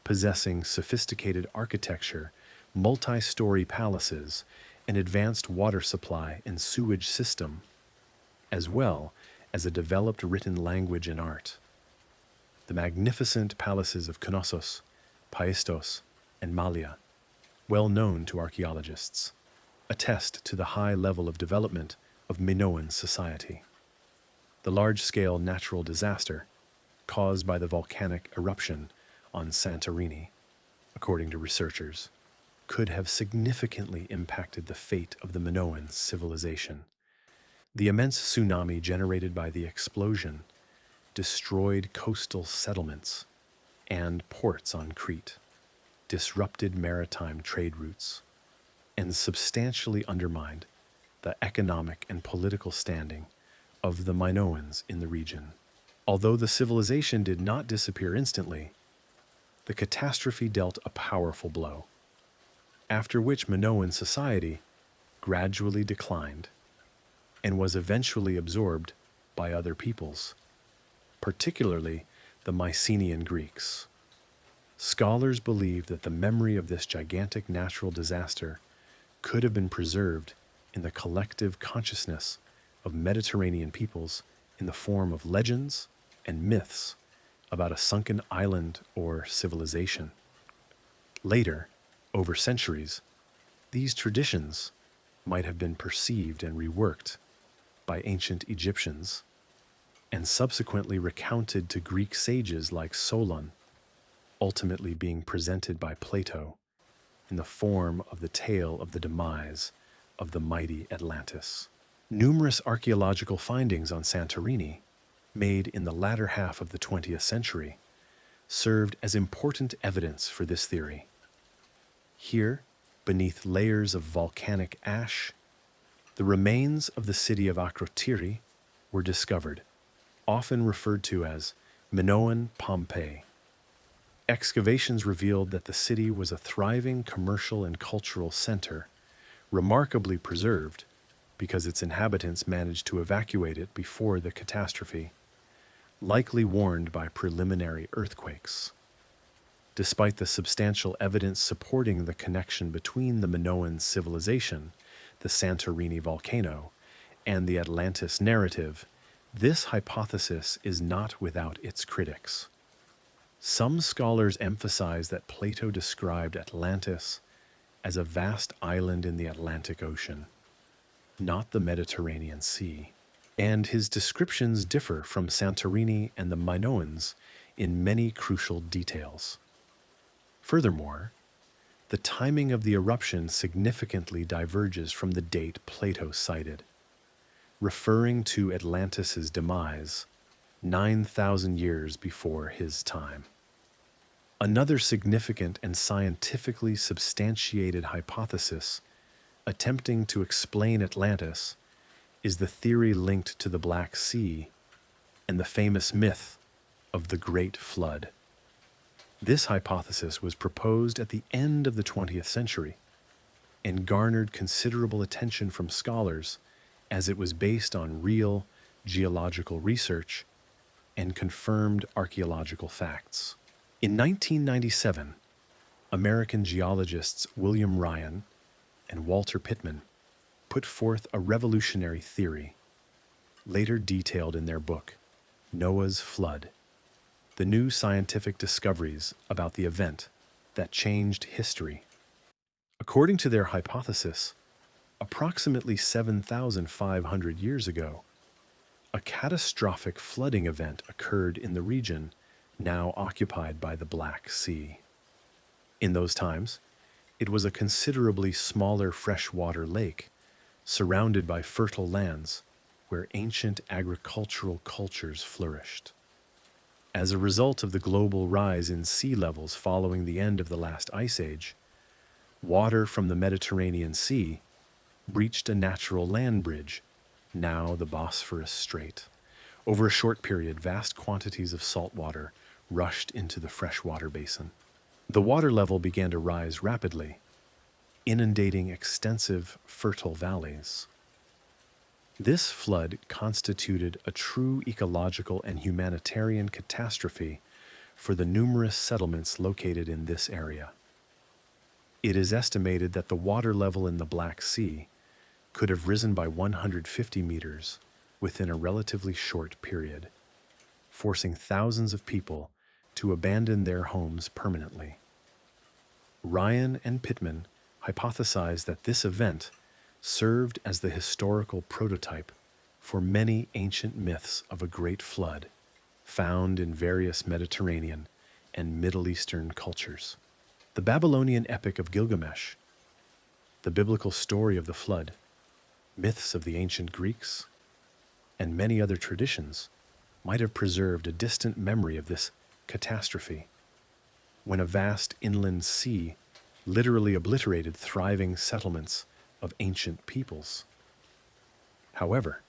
possessing sophisticated architecture, multi-story palaces, an advanced water supply and sewage system, as well as a developed written language and art. The magnificent palaces of Knossos, Paistos, and Malia, well known to archaeologists, attest to the high level of development of Minoan society. The large-scale natural disaster caused by the volcanic eruption on Santorini, according to researchers, could have significantly impacted the fate of the Minoan civilization. The immense tsunami generated by the explosion destroyed coastal settlements and ports on Crete, disrupted maritime trade routes, and substantially undermined the economic and political standing of the Minoans in the region. Although the civilization did not disappear instantly, the catastrophe dealt a powerful blow, after which Minoan society gradually declined and was eventually absorbed by other peoples, particularly the Mycenaean Greeks. Scholars believe that the memory of this gigantic natural disaster could have been preserved in the collective consciousness of Mediterranean peoples in the form of legends and myths about a sunken island or civilization. Later, over centuries, these traditions might have been perceived and reworked by ancient Egyptians and subsequently recounted to Greek sages like Solon, ultimately being presented by Plato in the form of the tale of the demise of the mighty Atlantis. Numerous archaeological findings on Santorini, made in the latter half of the 20th century, served as important evidence for this theory. Here, beneath layers of volcanic ash, the remains of the city of Akrotiri were discovered, often referred to as Minoan Pompeii. Excavations revealed that the city was a thriving commercial and cultural center, remarkably preserved because its inhabitants managed to evacuate it before the catastrophe, likely warned by preliminary earthquakes. Despite the substantial evidence supporting the connection between the Minoan civilization, the Santorini volcano, and the Atlantis narrative, this hypothesis is not without its critics. Some scholars emphasize that Plato described Atlantis as a vast island in the Atlantic Ocean, not the Mediterranean Sea, and his descriptions differ from Santorini and the Minoans in many crucial details. Furthermore, the timing of the eruption significantly diverges from the date Plato cited, referring to Atlantis's demise 9,000 years before his time. Another significant and scientifically substantiated hypothesis attempting to explain Atlantis is the theory linked to the Black Sea and the famous myth of the Great Flood. This hypothesis was proposed at the end of the 20th century and garnered considerable attention from scholars as it was based on real geological research and confirmed archaeological facts. In 1997, American geologists William Ryan and Walter Pittman put forth a revolutionary theory, later detailed in their book, Noah's Flood: The New Scientific Discoveries About the Event That Changed History. According to their hypothesis, approximately 7,500 years ago, a catastrophic flooding event occurred in the region now occupied by the Black Sea. In those times, it was a considerably smaller freshwater lake, surrounded by fertile lands where ancient agricultural cultures flourished. As a result of the global rise in sea levels following the end of the last ice age, water from the Mediterranean Sea breached a natural land bridge, now the Bosphorus Strait. Over a short period, vast quantities of salt water rushed into the freshwater basin. The water level began to rise rapidly, inundating extensive, fertile valleys. This flood constituted a true ecological and humanitarian catastrophe for the numerous settlements located in this area. It is estimated that the water level in the Black Sea could have risen by 150 meters within a relatively short period, forcing thousands of people to abandon their homes permanently. Ryan and Pittman hypothesized that this event served as the historical prototype for many ancient myths of a great flood found in various Mediterranean and Middle Eastern cultures. The Babylonian epic of Gilgamesh, the biblical story of the flood, myths of the ancient Greeks, and many other traditions might have preserved a distant memory of this catastrophe, when a vast inland sea literally obliterated thriving settlements of ancient peoples. However,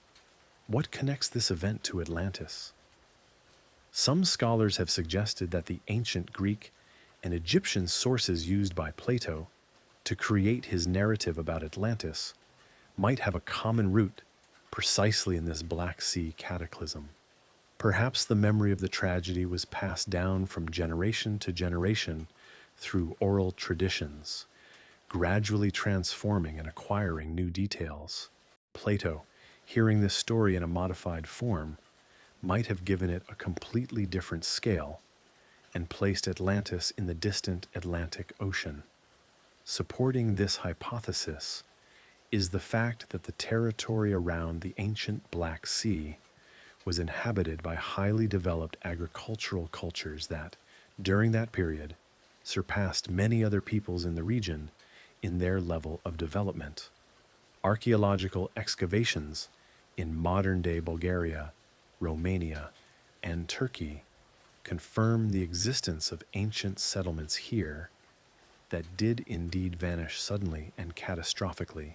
what connects this event to Atlantis? Some scholars have suggested that the ancient Greek and Egyptian sources used by Plato to create his narrative about Atlantis might have a common root precisely in this Black Sea cataclysm. Perhaps the memory of the tragedy was passed down from generation to generation through oral traditions, gradually transforming and acquiring new details. Plato, hearing this story in a modified form, might have given it a completely different scale and placed Atlantis in the distant Atlantic Ocean. Supporting this hypothesis is the fact that the territory around the ancient Black Sea was inhabited by highly developed agricultural cultures that, during that period, surpassed many other peoples in the region in their level of development. Archaeological excavations in modern-day Bulgaria, Romania, and Turkey confirm the existence of ancient settlements here that did indeed vanish suddenly and catastrophically.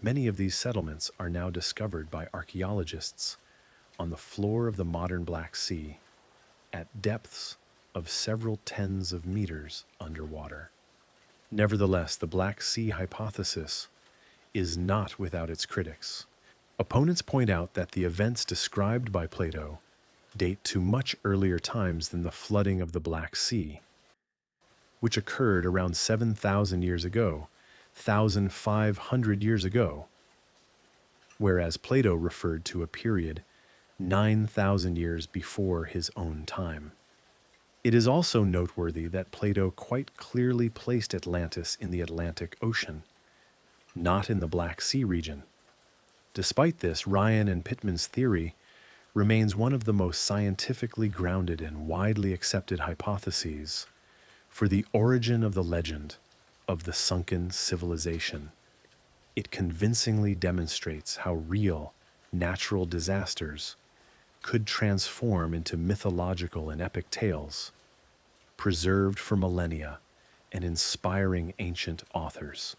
Many of these settlements are now discovered by archaeologists on the floor of the modern Black Sea at depths of several tens of meters underwater. Nevertheless, the Black Sea hypothesis is not without its critics. Opponents point out that the events described by Plato date to much earlier times than the flooding of the Black Sea, which occurred around 7,000 years ago, 1,500 years ago, whereas Plato referred to a period 9,000 years before his own time. It is also noteworthy that Plato quite clearly placed Atlantis in the Atlantic Ocean, not in the Black Sea region. Despite this, Ryan and Pittman's theory remains one of the most scientifically grounded and widely accepted hypotheses for the origin of the legend of the sunken civilization. It convincingly demonstrates how real natural disasters could transform into mythological and epic tales, preserved for millennia and inspiring ancient authors.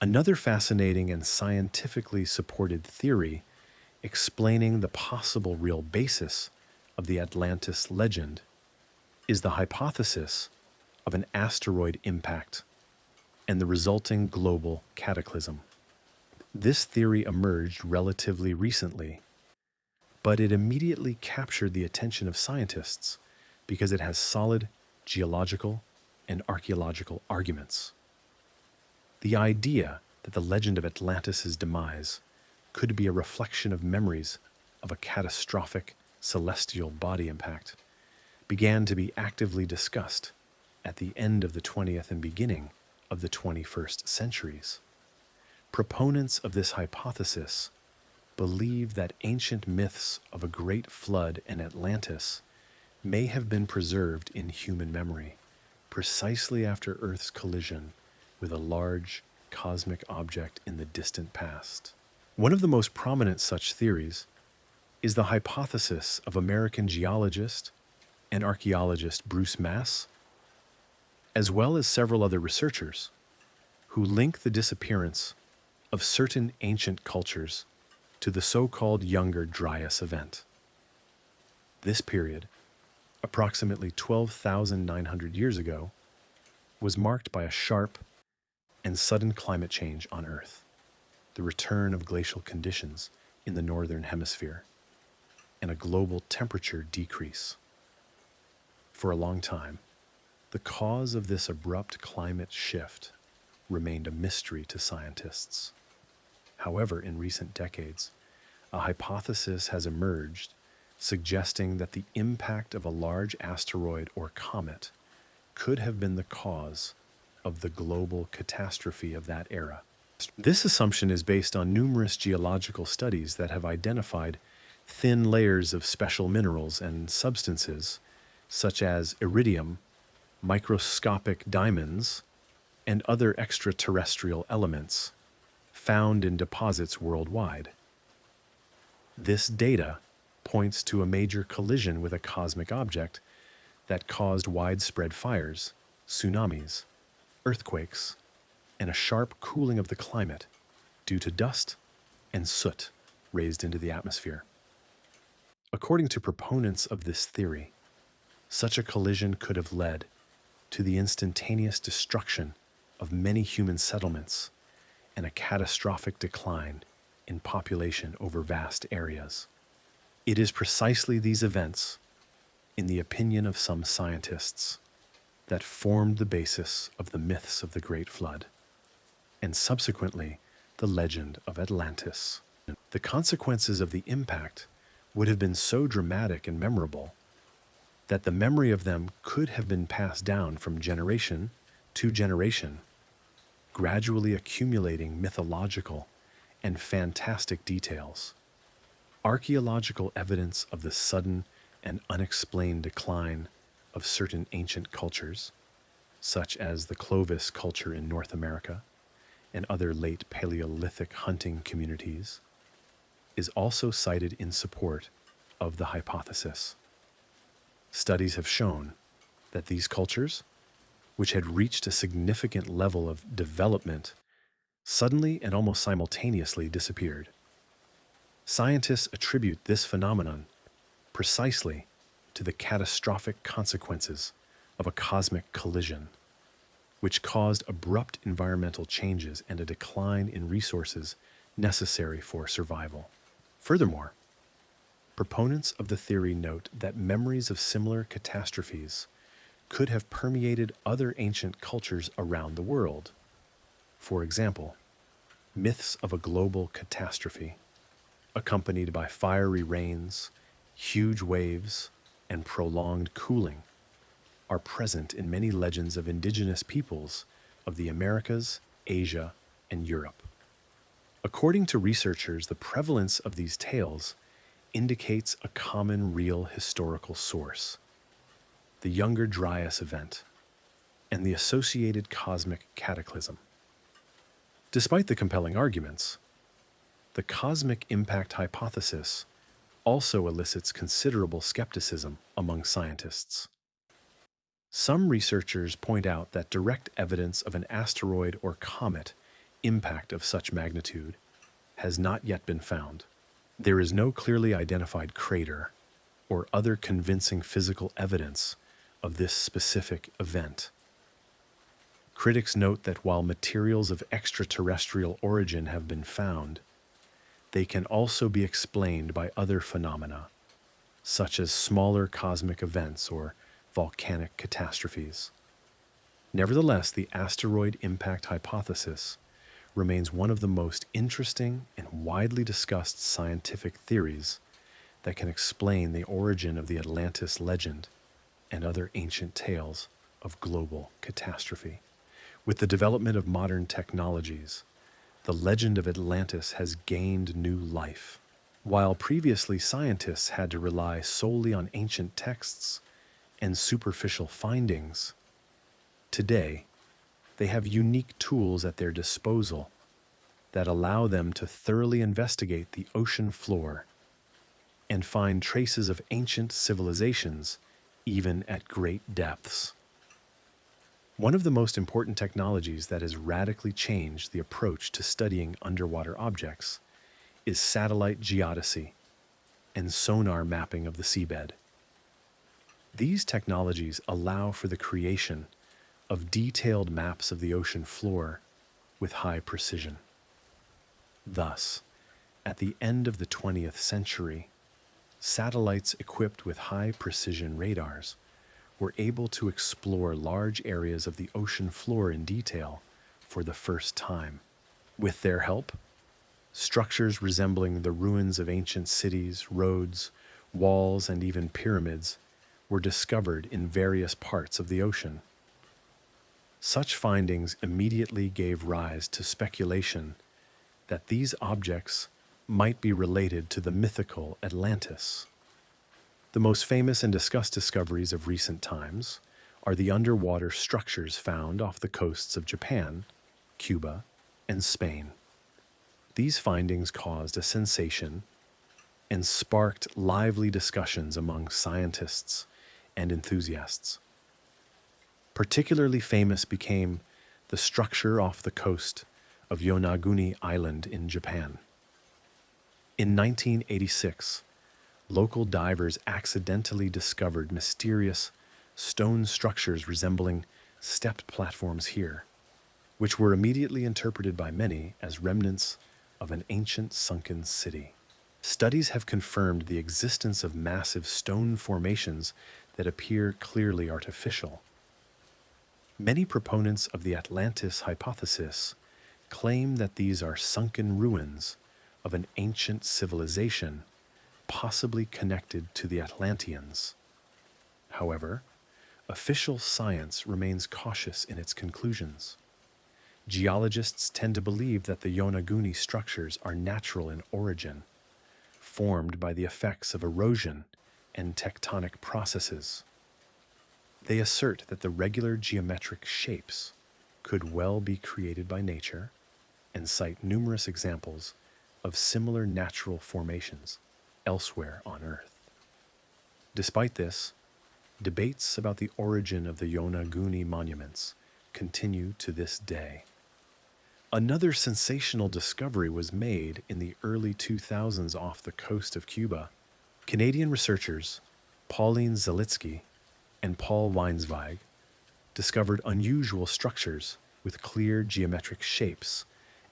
Another fascinating and scientifically supported theory explaining the possible real basis of the Atlantis legend is the hypothesis of an asteroid impact and the resulting global cataclysm. This theory emerged relatively recently, but it immediately captured the attention of scientists because it has solid geological and archaeological arguments. The idea that the legend of Atlantis' demise could be a reflection of memories of a catastrophic celestial body impact began to be actively discussed at the end of the 20th and beginning of the 21st centuries. Proponents of this hypothesis believe that ancient myths of a great flood and Atlantis may have been preserved in human memory precisely after Earth's collision with a large cosmic object in the distant past. One of the most prominent such theories is the hypothesis of American geologist and archaeologist Bruce Mass, as well as several other researchers, who link the disappearance of certain ancient cultures to the so-called Younger Dryas event. This period, approximately 12,900 years ago, was marked by a sharp and sudden climate change on Earth, the return of glacial conditions in the northern hemisphere, and a global temperature decrease. For a long time, the cause of this abrupt climate shift remained a mystery to scientists. However, in recent decades, a hypothesis has emerged suggesting that the impact of a large asteroid or comet could have been the cause of the global catastrophe of that era. This assumption is based on numerous geological studies that have identified thin layers of special minerals and substances, such as iridium, microscopic diamonds, and other extraterrestrial elements found in deposits worldwide. This data points to a major collision with a cosmic object that caused widespread fires, tsunamis, earthquakes, and a sharp cooling of the climate due to dust and soot raised into the atmosphere. According to proponents of this theory, such a collision could have led to the instantaneous destruction of many human settlements and a catastrophic decline in population over vast areas. It is precisely these events, in the opinion of some scientists, that formed the basis of the myths of the Great Flood, and subsequently the legend of Atlantis. The consequences of the impact would have been so dramatic and memorable that the memory of them could have been passed down from generation to generation, gradually accumulating mythological and fantastic details. Archaeological evidence of the sudden and unexplained decline of certain ancient cultures, such as the Clovis culture in North America and other late Paleolithic hunting communities, is also cited in support of the hypothesis. Studies have shown that these cultures, which had reached a significant level of development, suddenly and almost simultaneously disappeared. Scientists attribute this phenomenon precisely to the catastrophic consequences of a cosmic collision. which caused abrupt environmental changes and a decline in resources necessary for survival. Furthermore, proponents of the theory note that memories of similar catastrophes could have permeated other ancient cultures around the world. For example, myths of a global catastrophe, accompanied by fiery rains, huge waves, and prolonged cooling, are present in many legends of indigenous peoples of the Americas, Asia, and Europe. According to researchers, the prevalence of these tales indicates a common real historical source, the Younger Dryas event, and the associated cosmic cataclysm. Despite the compelling arguments, the cosmic impact hypothesis also elicits considerable skepticism among scientists. Some researchers point out that direct evidence of an asteroid or comet impact of such magnitude has not yet been found. There is no clearly identified crater or other convincing physical evidence of this specific event. Critics note that while materials of extraterrestrial origin have been found, they can also be explained by other phenomena, such as smaller cosmic events or volcanic catastrophes. Nevertheless, the asteroid impact hypothesis remains one of the most interesting and widely discussed scientific theories that can explain the origin of the Atlantis legend and other ancient tales of global catastrophe. With the development of modern technologies, the legend of Atlantis has gained new life. While previously scientists had to rely solely on ancient texts and superficial findings, today they have unique tools at their disposal that allow them to thoroughly investigate the ocean floor and find traces of ancient civilizations even at great depths. One of the most important technologies that has radically changed the approach to studying underwater objects is satellite geodesy and sonar mapping of the seabed. These technologies allow for the creation of detailed maps of the ocean floor with high precision. Thus, at the end of the 20th century, satellites equipped with high-precision radars were able to explore large areas of the ocean floor in detail for the first time. With their help, structures resembling the ruins of ancient cities, roads, walls, and even pyramids were discovered in various parts of the ocean. Such findings immediately gave rise to speculation that these objects might be related to the mythical Atlantis. The most famous and discussed discoveries of recent times are the underwater structures found off the coasts of Japan, Cuba, and Spain. These findings caused a sensation and sparked lively discussions among scientists and enthusiasts. Particularly famous became the structure off the coast of Yonaguni Island in Japan. In 1986, local divers accidentally discovered mysterious stone structures resembling stepped platforms here, which were immediately interpreted by many as remnants of an ancient sunken city. Studies have confirmed the existence of massive stone formations that appear clearly artificial. Many proponents of the Atlantis hypothesis claim that these are sunken ruins of an ancient civilization possibly connected to the Atlanteans. However, official science remains cautious in its conclusions. Geologists tend to believe that the Yonaguni structures are natural in origin, formed by the effects of erosion and tectonic processes. They assert that the regular geometric shapes could well be created by nature and cite numerous examples of similar natural formations elsewhere on Earth. Despite this, debates about the origin of the Yonaguni monuments continue to this day. Another sensational discovery was made in the early 2000s off the coast of Cuba. Canadian researchers Pauline Zalitsky and Paul Weinsweig discovered unusual structures with clear geometric shapes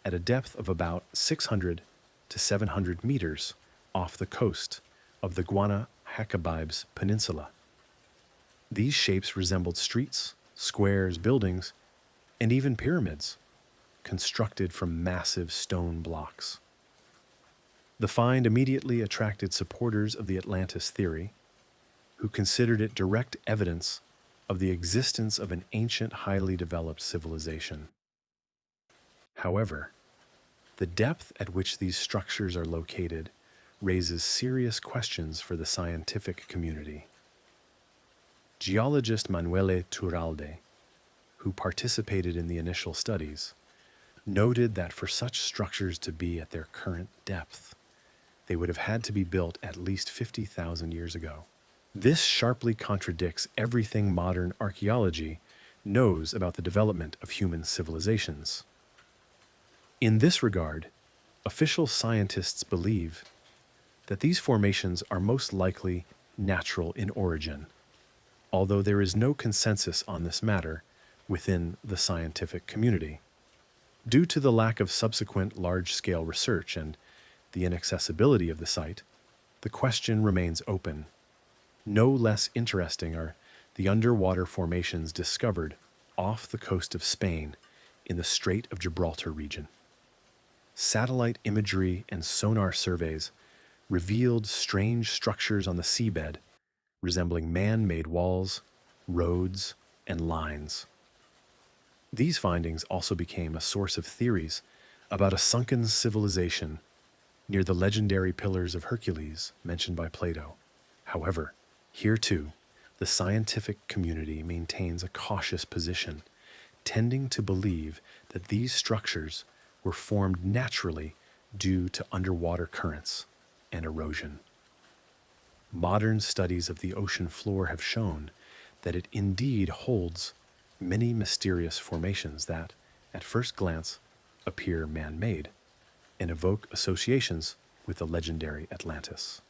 at a depth of about 600 to 700 meters off the coast of the Guanahacabibes Peninsula. These shapes resembled streets, squares, buildings, and even pyramids, constructed from massive stone blocks. The find immediately attracted supporters of the Atlantis theory, who considered it direct evidence of the existence of an ancient, highly developed civilization. However, the depth at which these structures are located raises serious questions for the scientific community. Geologist Manuele Turalde, who participated in the initial studies, noted that for such structures to be at their current depth, they would have had to be built at least 50,000 years ago. This sharply contradicts everything modern archaeology knows about the development of human civilizations. In this regard, official scientists believe that these formations are most likely natural in origin, although there is no consensus on this matter within the scientific community. Due to the lack of subsequent large-scale research and the inaccessibility of the site, the question remains open. No less interesting are the underwater formations discovered off the coast of Spain in the Strait of Gibraltar region. Satellite imagery and sonar surveys revealed strange structures on the seabed resembling man-made walls, roads, and lines. These findings also became a source of theories about a sunken civilization near the legendary Pillars of Hercules mentioned by Plato. However, here too, the scientific community maintains a cautious position, tending to believe that these structures were formed naturally due to underwater currents and erosion. Modern studies of the ocean floor have shown that it indeed holds many mysterious formations that, at first glance, appear man-made and evoke associations with the legendary Atlantis.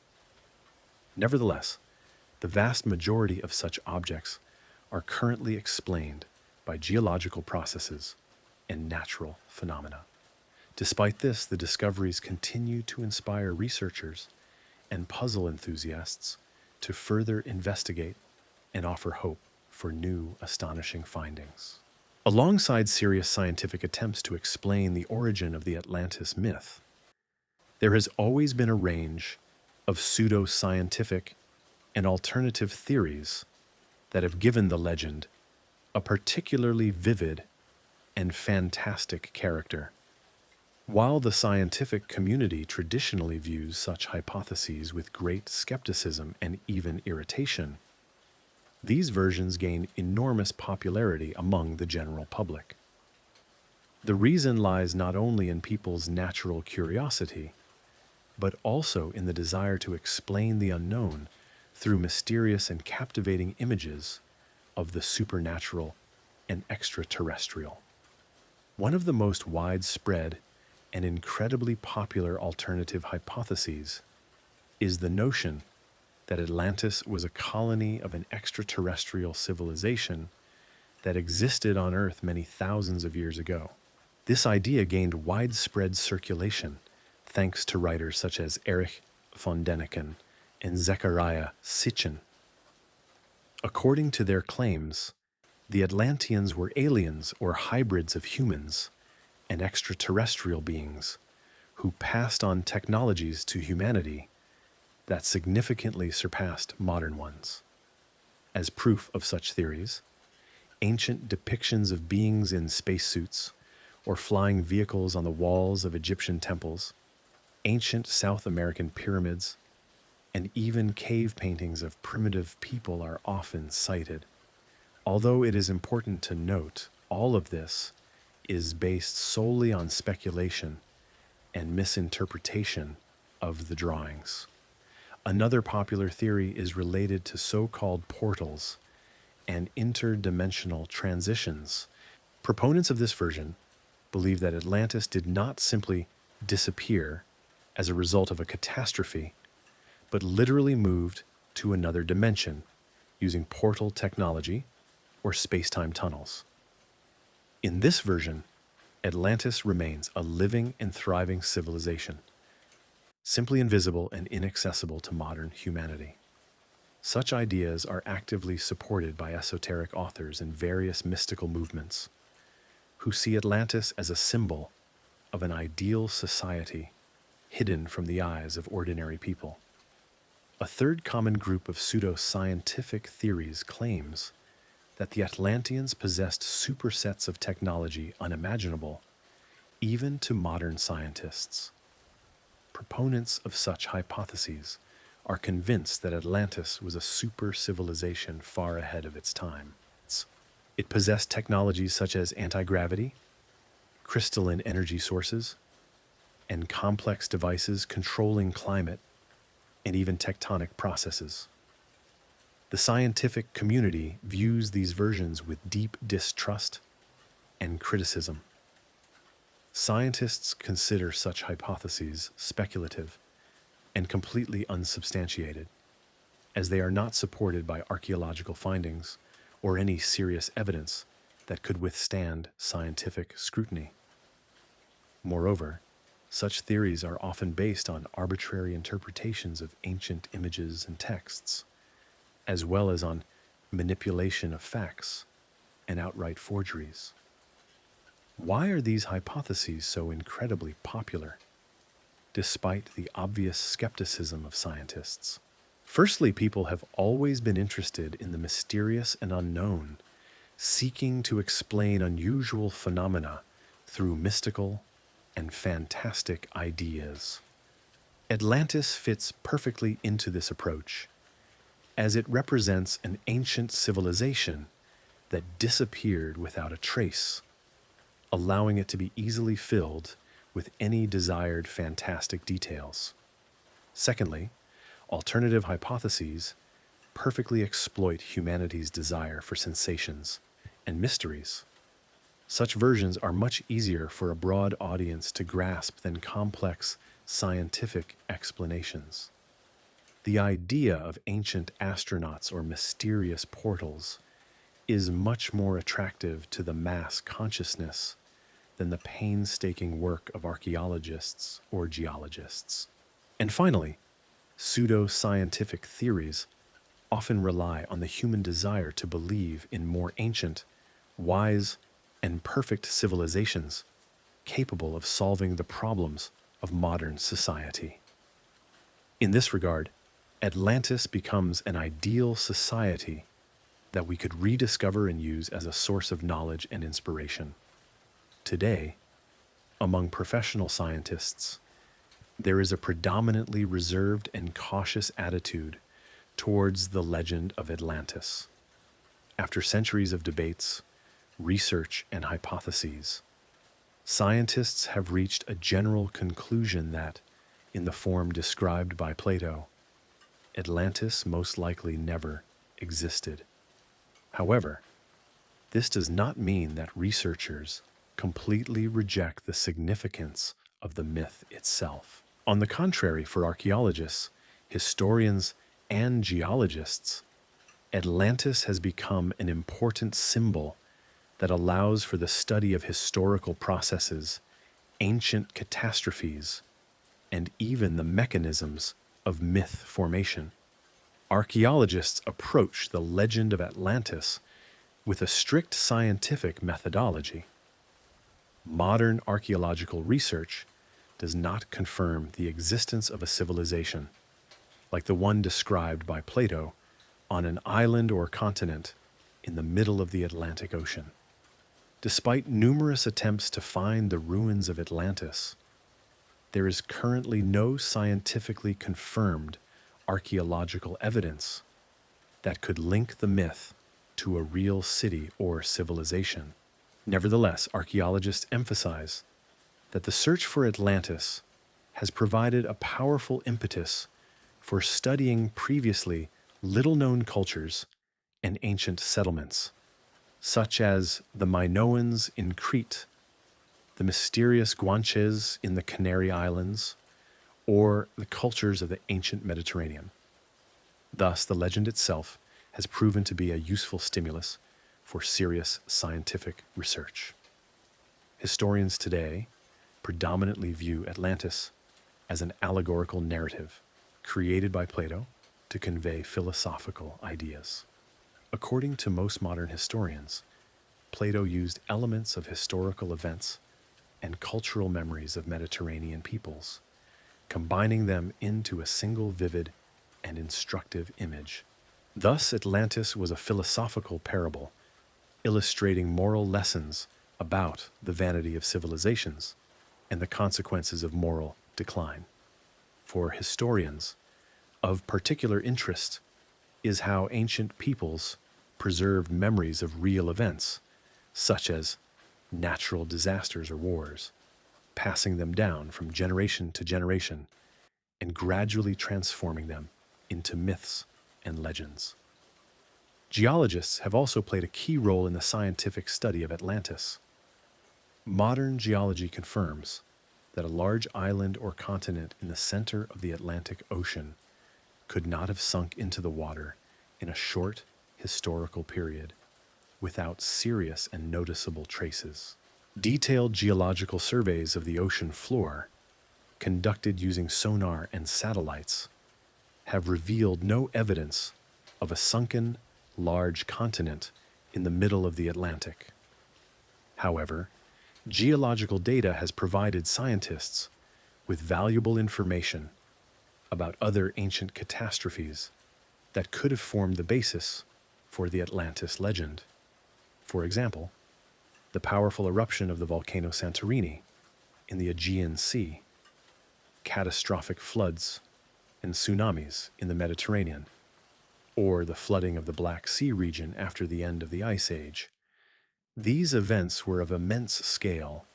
Nevertheless, the vast majority of such objects are currently explained by geological processes and natural phenomena. Despite this, the discoveries continue to inspire researchers and puzzle enthusiasts to further investigate and offer hope for new, astonishing findings. Alongside serious scientific attempts to explain the origin of the Atlantis myth, there has always been a range of pseudo-scientific and alternative theories that have given the legend a particularly vivid and fantastic character. While the scientific community traditionally views such hypotheses with great skepticism and even irritation, these versions gain enormous popularity among the general public. The reason lies not only in people's natural curiosity, but also in the desire to explain the unknown through mysterious and captivating images of the supernatural and extraterrestrial. One of the most widespread and incredibly popular alternative hypotheses is the notion that Atlantis was a colony of an extraterrestrial civilization that existed on Earth many thousands of years ago. This idea gained widespread circulation thanks to writers such as Erich von Däniken and Zechariah Sitchin. According to their claims, the Atlanteans were aliens or hybrids of humans and extraterrestrial beings who passed on technologies to humanity that significantly surpassed modern ones. As proof of such theories, ancient depictions of beings in spacesuits or flying vehicles on the walls of Egyptian temples, ancient South American pyramids, and even cave paintings of primitive people are often cited. Although it is important to note, all of this is based solely on speculation and misinterpretation of the drawings. Another popular theory is related to so-called portals and interdimensional transitions. Proponents of this version believe that Atlantis did not simply disappear as a result of a catastrophe, but literally moved to another dimension using portal technology or space-time tunnels. In this version, Atlantis remains a living and thriving civilization, simply invisible and inaccessible to modern humanity. Such ideas are actively supported by esoteric authors and various mystical movements, who see Atlantis as a symbol of an ideal society hidden from the eyes of ordinary people. A third common group of pseudo-scientific theories claims that the Atlanteans possessed supersets of technology unimaginable even to modern scientists. Proponents of such hypotheses are convinced that Atlantis was a super civilization far ahead of its time. It possessed technologies such as anti-gravity, crystalline energy sources, and complex devices controlling climate and even tectonic processes. The scientific community views these versions with deep distrust and criticism. Scientists consider such hypotheses speculative and completely unsubstantiated, as they are not supported by archaeological findings or any serious evidence that could withstand scientific scrutiny. Moreover, such theories are often based on arbitrary interpretations of ancient images and texts, as well as on manipulation of facts and outright forgeries. Why are these hypotheses so incredibly popular, despite the obvious skepticism of scientists? Firstly, people have always been interested in the mysterious and unknown, seeking to explain unusual phenomena through mystical and fantastic ideas. Atlantis fits perfectly into this approach, as it represents an ancient civilization that disappeared without a trace, allowing it to be easily filled with any desired fantastic details. Secondly, alternative hypotheses perfectly exploit humanity's desire for sensations and mysteries. Such versions are much easier for a broad audience to grasp than complex scientific explanations. The idea of ancient astronauts or mysterious portals is much more attractive to the mass consciousness than the painstaking work of archaeologists or geologists. And finally, pseudo-scientific theories often rely on the human desire to believe in more ancient, wise, and perfect civilizations capable of solving the problems of modern society. In this regard, Atlantis becomes an ideal society that we could rediscover and use as a source of knowledge and inspiration. Today, among professional scientists, there is a predominantly reserved and cautious attitude towards the legend of Atlantis. After centuries of debates, research, and hypotheses, scientists have reached a general conclusion that, in the form described by Plato, Atlantis most likely never existed. However, this does not mean that researchers completely reject the significance of the myth itself. On the contrary, for archaeologists, historians, and geologists, Atlantis has become an important symbol that allows for the study of historical processes, ancient catastrophes, and even the mechanisms of myth formation. Archaeologists approach the legend of Atlantis with a strict scientific methodology. Modern archaeological research does not confirm the existence of a civilization, like the one described by Plato, on an island or continent in the middle of the Atlantic Ocean. Despite numerous attempts to find the ruins of Atlantis, there is currently no scientifically confirmed archaeological evidence that could link the myth to a real city or civilization. Nevertheless, archaeologists emphasize that the search for Atlantis has provided a powerful impetus for studying previously little-known cultures and ancient settlements, such as the Minoans in Crete, the mysterious Guanches in the Canary Islands, or the cultures of the ancient Mediterranean. Thus, the legend itself has proven to be a useful stimulus for serious scientific research. Historians today predominantly view Atlantis as an allegorical narrative created by Plato to convey philosophical ideas. According to most modern historians, Plato used elements of historical events and cultural memories of Mediterranean peoples, combining them into a single vivid and instructive image. Thus, Atlantis was a philosophical parable, illustrating moral lessons about the vanity of civilizations and the consequences of moral decline. For historians, of particular interest is how ancient peoples preserved memories of real events, such as natural disasters or wars, passing them down from generation to generation and gradually transforming them into myths and legends. Geologists have also played a key role in the scientific study of Atlantis. Modern geology confirms that a large island or continent in the center of the Atlantic Ocean could not have sunk into the water in a short historical period without serious and noticeable traces. Detailed geological surveys of the ocean floor, conducted using sonar and satellites, have revealed no evidence of a sunken, large continent in the middle of the Atlantic. However, geological data has provided scientists with valuable information about other ancient catastrophes that could have formed the basis for the Atlantis legend. For example, the powerful eruption of the volcano Santorini in the Aegean Sea, catastrophic floods and tsunamis in the Mediterranean, or the flooding of the Black Sea region after the end of the Ice Age. These events were of immense scale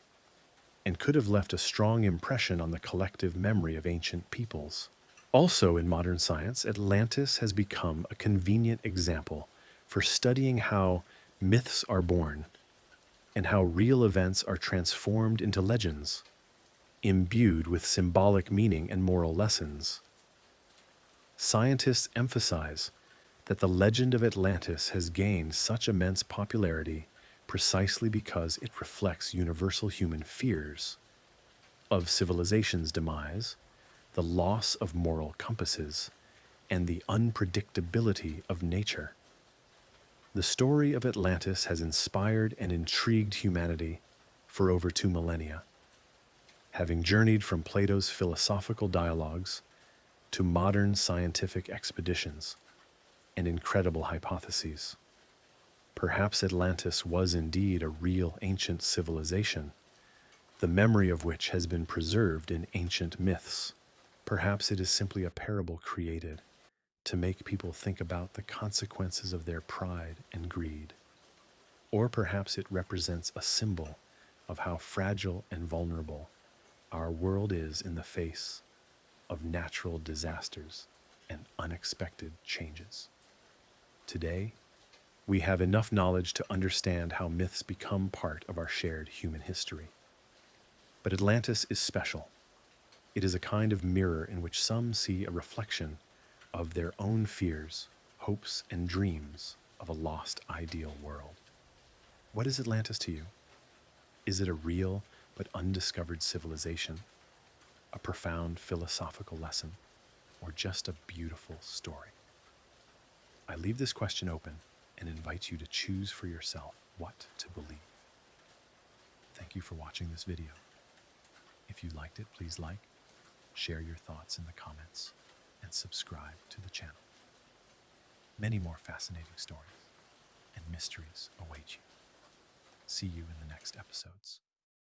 and could have left a strong impression on the collective memory of ancient peoples. Also in modern science, Atlantis has become a convenient example for studying how myths are born and how real events are transformed into legends, imbued with symbolic meaning and moral lessons. Scientists emphasize that the legend of Atlantis has gained such immense popularity precisely because it reflects universal human fears of civilization's demise, the loss of moral compasses, and the unpredictability of nature. The story of Atlantis has inspired and intrigued humanity for over 2 millennia, having journeyed from Plato's philosophical dialogues to modern scientific expeditions and incredible hypotheses. Perhaps Atlantis was indeed a real ancient civilization, the memory of which has been preserved in ancient myths. Perhaps it is simply a parable created to make people think about the consequences of their pride and greed. Or perhaps it represents a symbol of how fragile and vulnerable our world is in the face of natural disasters and unexpected changes. Today, we have enough knowledge to understand how myths become part of our shared human history. But Atlantis is special. It is a kind of mirror in which some see a reflection of their own fears, hopes, and dreams of a lost ideal world. What is Atlantis to you? Is it a real but undiscovered civilization, a profound philosophical lesson, or just a beautiful story? I leave this question open and invite you to choose for yourself what to believe. Thank you for watching this video. If you liked it, please like, share your thoughts in the comments, and subscribe to the channel. Many more fascinating stories and mysteries await you. See you in the next episodes.